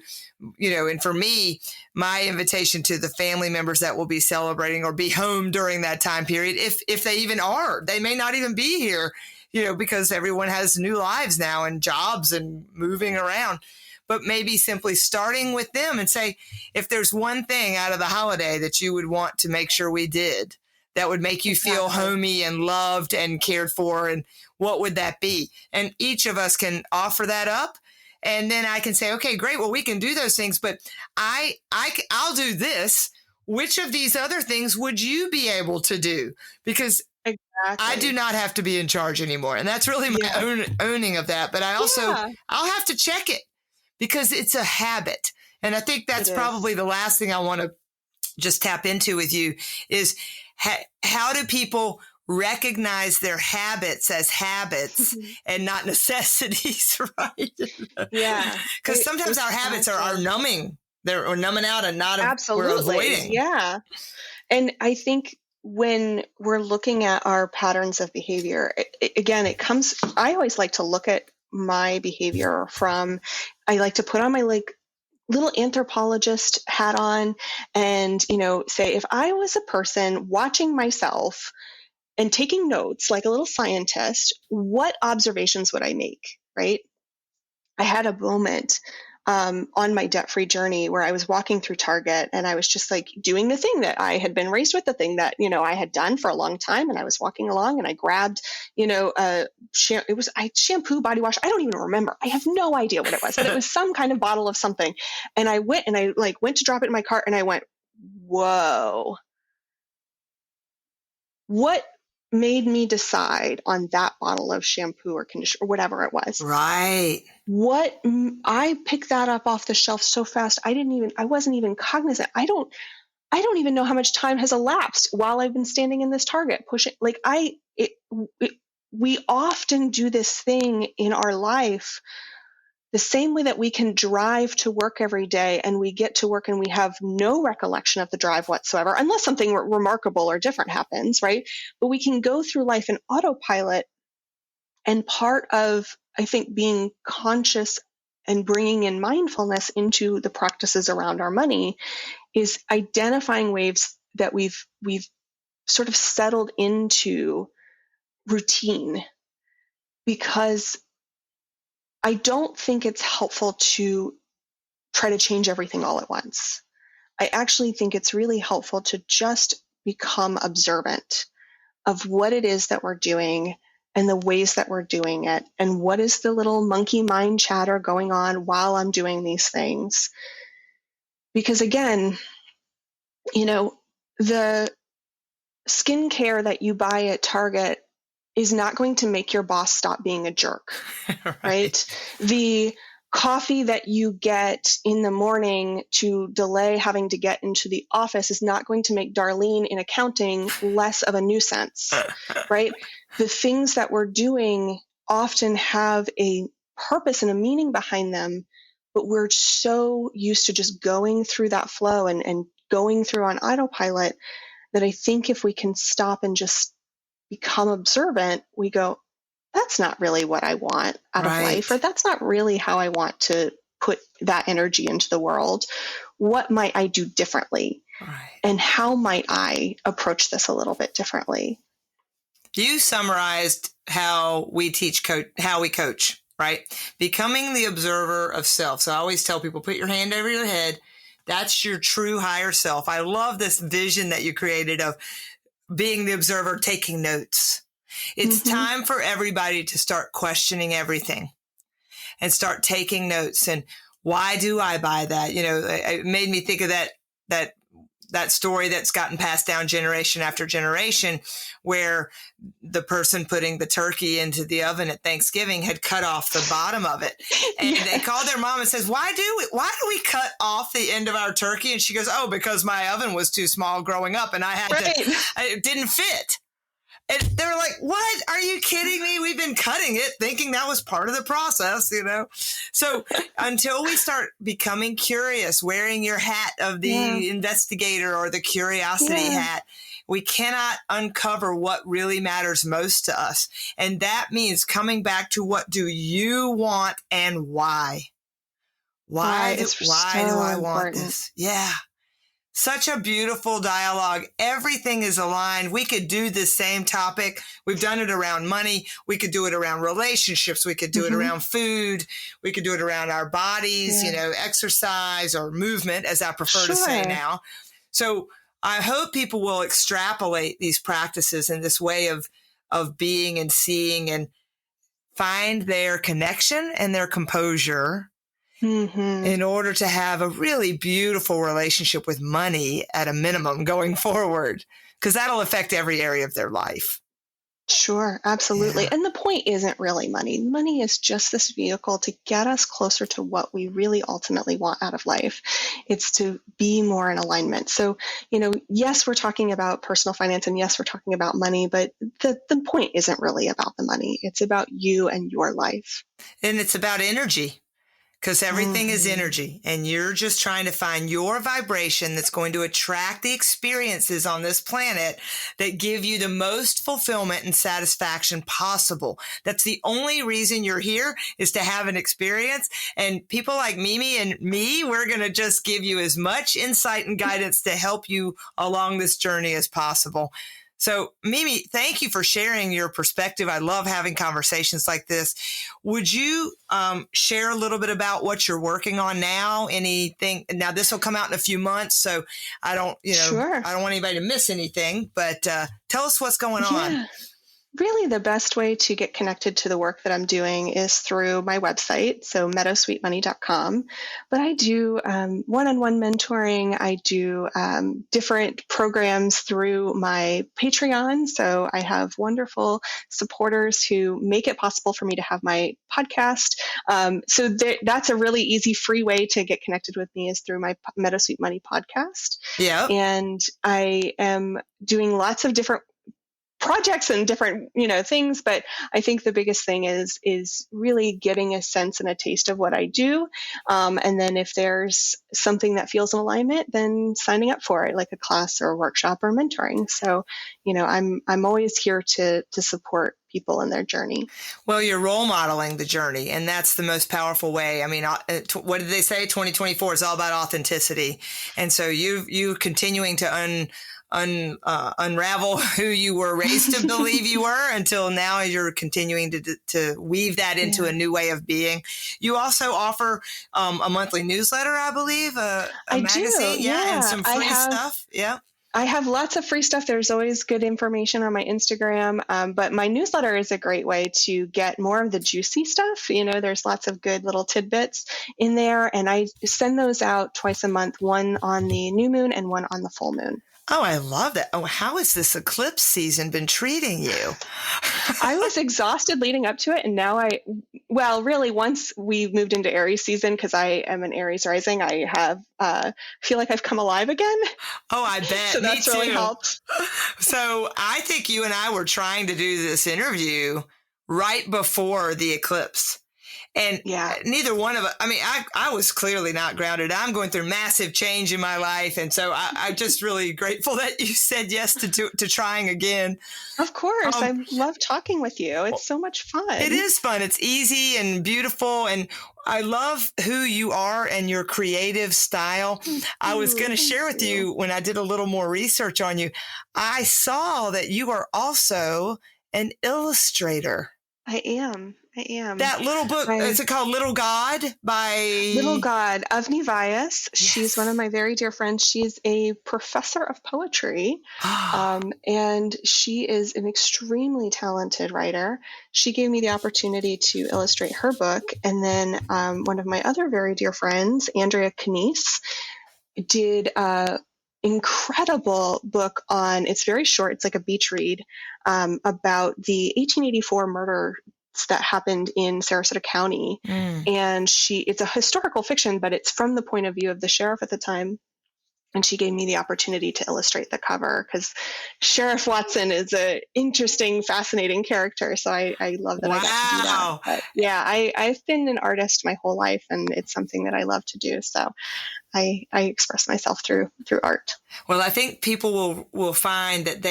and for me, my invitation to the family members that will be celebrating or be home during that time period, if they even are, they may not even be here, because everyone has new lives now and jobs and moving around. But maybe simply starting with them and say, if there's one thing out of the holiday that you would want to make sure we did, that would make you feel homey and loved and cared for, and what would that be? And each of us can offer that up. And then I can say, okay, great. Well, we can do those things, but I'll do this. Which of these other things would you be able to do? Because I do not have to be in charge anymore. And that's really my owning of that. But I also, I'll have to check it because it's a habit. And I think that's probably the last thing I want to just tap into with you is how do people recognize their habits as habits and not necessities, right? Yeah. Because sometimes our habits are numbing. They're numbing out and not Absolutely. We're avoiding. Yeah. And I think when we're looking at our patterns of behavior, I always like to look at my behavior I like to put on my little anthropologist hat on and, say, if I was a person watching myself and taking notes like a little scientist, what observations would I make, right? I had a moment on my debt-free journey where I was walking through Target and I was just like doing the thing that I had been raised with, the thing that, I had done for a long time. And I was walking along and I grabbed, shampoo, body wash. I don't even remember. I have no idea what it was, but it was some kind of bottle of something. And I went to drop it in my cart and I went, whoa, what made me decide on that bottle of shampoo or conditioner or whatever it was. Right. I picked that up off the shelf so fast. I wasn't even cognizant. I don't even know how much time has elapsed while I've been standing in this Target pushing. We often do this thing in our life the same way that we can drive to work every day and we get to work and we have no recollection of the drive whatsoever, unless something remarkable or different happens, right? But we can go through life in autopilot. And part of, I think, being conscious and bringing in mindfulness into the practices around our money is identifying ways that we've sort of settled into routine, because I don't think it's helpful to try to change everything all at once. I actually think it's really helpful to just become observant of what it is that we're doing and the ways that we're doing it, and what is the little monkey mind chatter going on while I'm doing these things. Because again, the skincare that you buy at Target is not going to make your boss stop being a jerk, right? The coffee that you get in the morning to delay having to get into the office is not going to make Darlene in accounting less of a nuisance, right? The things that we're doing often have a purpose and a meaning behind them, but we're so used to just going through that flow and going through on autopilot that I think if we can stop and just become observant, we go, that's not really what I want out of life, or that's not really how I want to put that energy into the world. What might I do differently? Right. And how might I approach this a little bit differently? You summarized how we how we coach, right? Becoming the observer of self. So I always tell people, put your hand over your head. That's your true higher self. I love this vision that you created of being the observer, taking notes. It's time for everybody to start questioning everything and start taking notes. And why do I buy that? It made me think of that story that's gotten passed down generation after generation, where the person putting the turkey into the oven at Thanksgiving had cut off the bottom of it. And Yes. they called their mom and says, why do we cut off the end of our turkey? And she goes, oh, because my oven was too small growing up and it didn't fit. And they were like, what? Are you kidding me? We've been cutting it thinking that was part of the process, So until we start becoming curious, wearing your hat of the investigator or the curiosity hat, we cannot uncover what really matters most to us. And that means coming back to, what do you want and why? Why do I want this? Yeah. Such a beautiful dialogue. Everything is aligned. We could do this same topic. We've done it around money. We could do it around relationships. We could do it around food. We could do it around our bodies, exercise or movement, as I prefer to say now. So I hope people will extrapolate these practices in this way of being and seeing, and find their connection and their composure in order to have a really beautiful relationship with money at a minimum going forward, because that'll affect every area of their life. Sure, absolutely. Yeah. And the point isn't really money. Money is just this vehicle to get us closer to what we really ultimately want out of life. It's to be more in alignment. So, yes, we're talking about personal finance, and yes, we're talking about money, but the point isn't really about the money. It's about you and your life. And it's about energy. Because everything is energy, and you're just trying to find your vibration that's going to attract the experiences on this planet that give you the most fulfillment and satisfaction possible. That's the only reason you're here, is to have an experience. And people like Mimi and me, we're going to just give you as much insight and guidance to help you along this journey as possible. So, Mimi, thank you for sharing your perspective. I love having conversations like this. Would you share a little bit about what you're working on now? Anything? Now, this will come out in a few months, so I don't, Sure. I don't want anybody to miss anything. But tell us what's going on. Really, the best way to get connected to the work that I'm doing is through my website, so meadowsweetmoney.com. But I do one-on-one mentoring. I do different programs through my Patreon. So I have wonderful supporters who make it possible for me to have my podcast. That's a really easy, free way to get connected with me, is through my Meadowsweet Money podcast. Yeah. And I am doing lots of different projects and different, things. But I think the biggest thing is really getting a sense and a taste of what I do. And then if there's something that feels in alignment, then signing up for it, like a class or a workshop or mentoring. So, I'm always here to support people in their journey. Well, you're role modeling the journey, and that's the most powerful way. I mean, what did they say? 2024 is all about authenticity. And so you continuing to unravel who you were raised to believe you were, until now you're continuing to weave that into a new way of being. You also offer a monthly newsletter, I believe, a magazine, and some free stuff. Yeah. I have lots of free stuff. There's always good information on my Instagram, but my newsletter is a great way to get more of the juicy stuff. There's lots of good little tidbits in there, and I send those out twice a month, one on the new moon and one on the full moon. Oh, I love that. Oh, how has this eclipse season been treating you? I was exhausted leading up to it. And now really, once we moved into Aries season, because I am an Aries rising, I have feel like I've come alive again. Oh, I bet. So that's really helped. So I think you and I were trying to do this interview right before the eclipse. And neither one of us, I was clearly not grounded. I'm going through massive change in my life. And so I'm just really grateful that you said yes to trying again. Of course. I love talking with you. It's so much fun. It is fun. It's easy and beautiful. And I love who you are and your creative style. I was going to share with you, when I did a little more research on you, I saw that you are also an illustrator. I am. I am. That little book, is it called Little God by... Little God, Avni Vyas. She's Yes. one of my very dear friends. She's a professor of poetry, and she is an extremely talented writer. She gave me the opportunity to illustrate her book. And then one of my other very dear friends, Andrea Canese, did a incredible book on, it's very short, it's like a beach read, about the 1884 murder that happened in Sarasota County. And it's a historical fiction, but it's from the point of view of the sheriff at the time. And she gave me the opportunity to illustrate the cover because Sheriff Watson is an interesting, fascinating character. So I love that I got to do that. But yeah, I've been an artist my whole life, and it's something that I love to do. So I express myself through art. Well, I think people will find that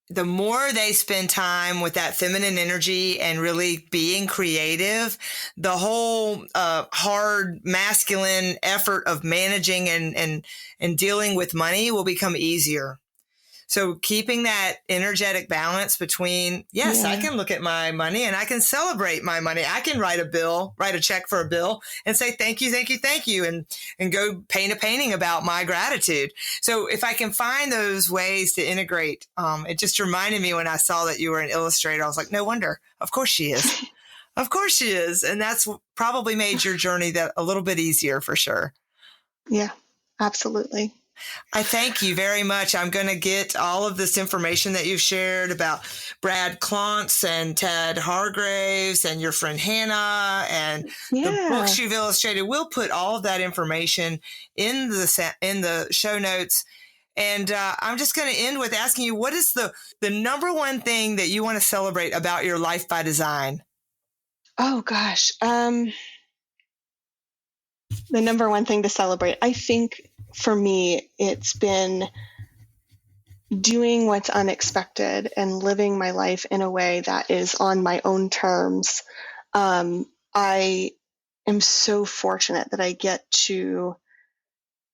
the more they spend time with that feminine energy and really being creative, the whole hard masculine effort of managing and dealing with money will become easier. So keeping that energetic balance between, yes, I can look at my money and I can celebrate my money. I can write a check for a bill and say, thank you, thank you, thank you. And go paint a painting about my gratitude. So if I can find those ways to integrate, it just reminded me when I saw that you were an illustrator, I was like, no wonder. Of course she is. Of course she is. And that's probably made your journey that a little bit easier for sure. Yeah, absolutely. I thank you very much. I'm going to get all of this information that you've shared about Brad Klontz and Ted Hargraves and your friend Hannah and the books you've illustrated. We'll put all of that information in the show notes. And I'm just going to end with asking you, what is the number one thing that you want to celebrate about your life by design? Oh, gosh. The number one thing to celebrate, I think for me, it's been doing what's unexpected and living my life in a way that is on my own terms. I am so fortunate that I get to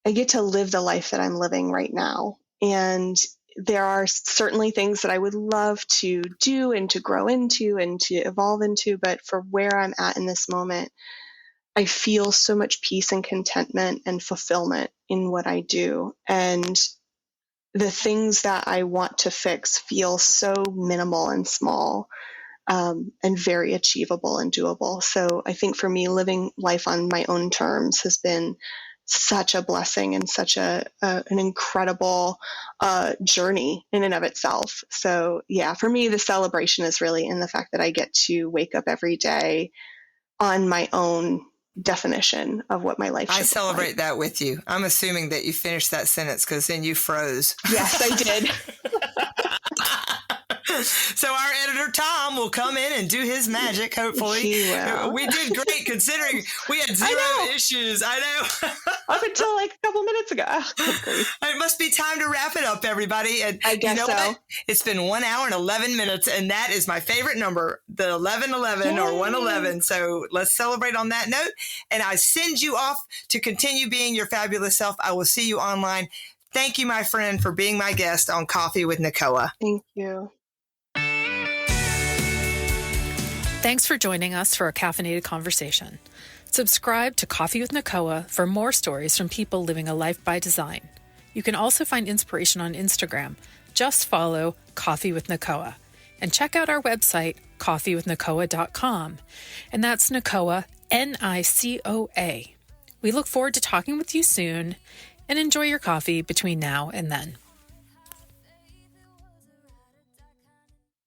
live the life that I'm living right now. And there are certainly things that I would love to do and to grow into and to evolve into, but for where I'm at in this moment, I feel so much peace and contentment and fulfillment in what I do. And the things that I want to fix feel so minimal and small, and very achievable and doable. So I think for me, living life on my own terms has been such a blessing and such an incredible journey in and of itself. So yeah, for me, the celebration is really in the fact that I get to wake up every day on my own definition of what my life should I celebrate like. that with you. I'm assuming that you finished that sentence because then you froze. Yes, I did. So our editor, Tom, will come in and do his magic, hopefully. He will. We did great considering we had zero issues. I know. Up until like a couple minutes ago. Oh, it must be time to wrap it up, everybody. And I guess you know so. what? It's been 1 hour and 11 minutes, and that is my favorite number, the 1111 or 111. So let's celebrate on that note. And I send you off to continue being your fabulous self. I will see you online. Thank you, my friend, for being my guest on Coffee with Nicoa. Thank you. Thanks for joining us for a caffeinated conversation. Subscribe to Coffee with Nicoa for more stories from people living a life by design. You can also find inspiration on Instagram. Just follow Coffee with Nicoa. And check out our website, coffeewithnicoa.com. And that's Nicoa, Nicoa. We look forward to talking with you soon, and enjoy your coffee between now and then.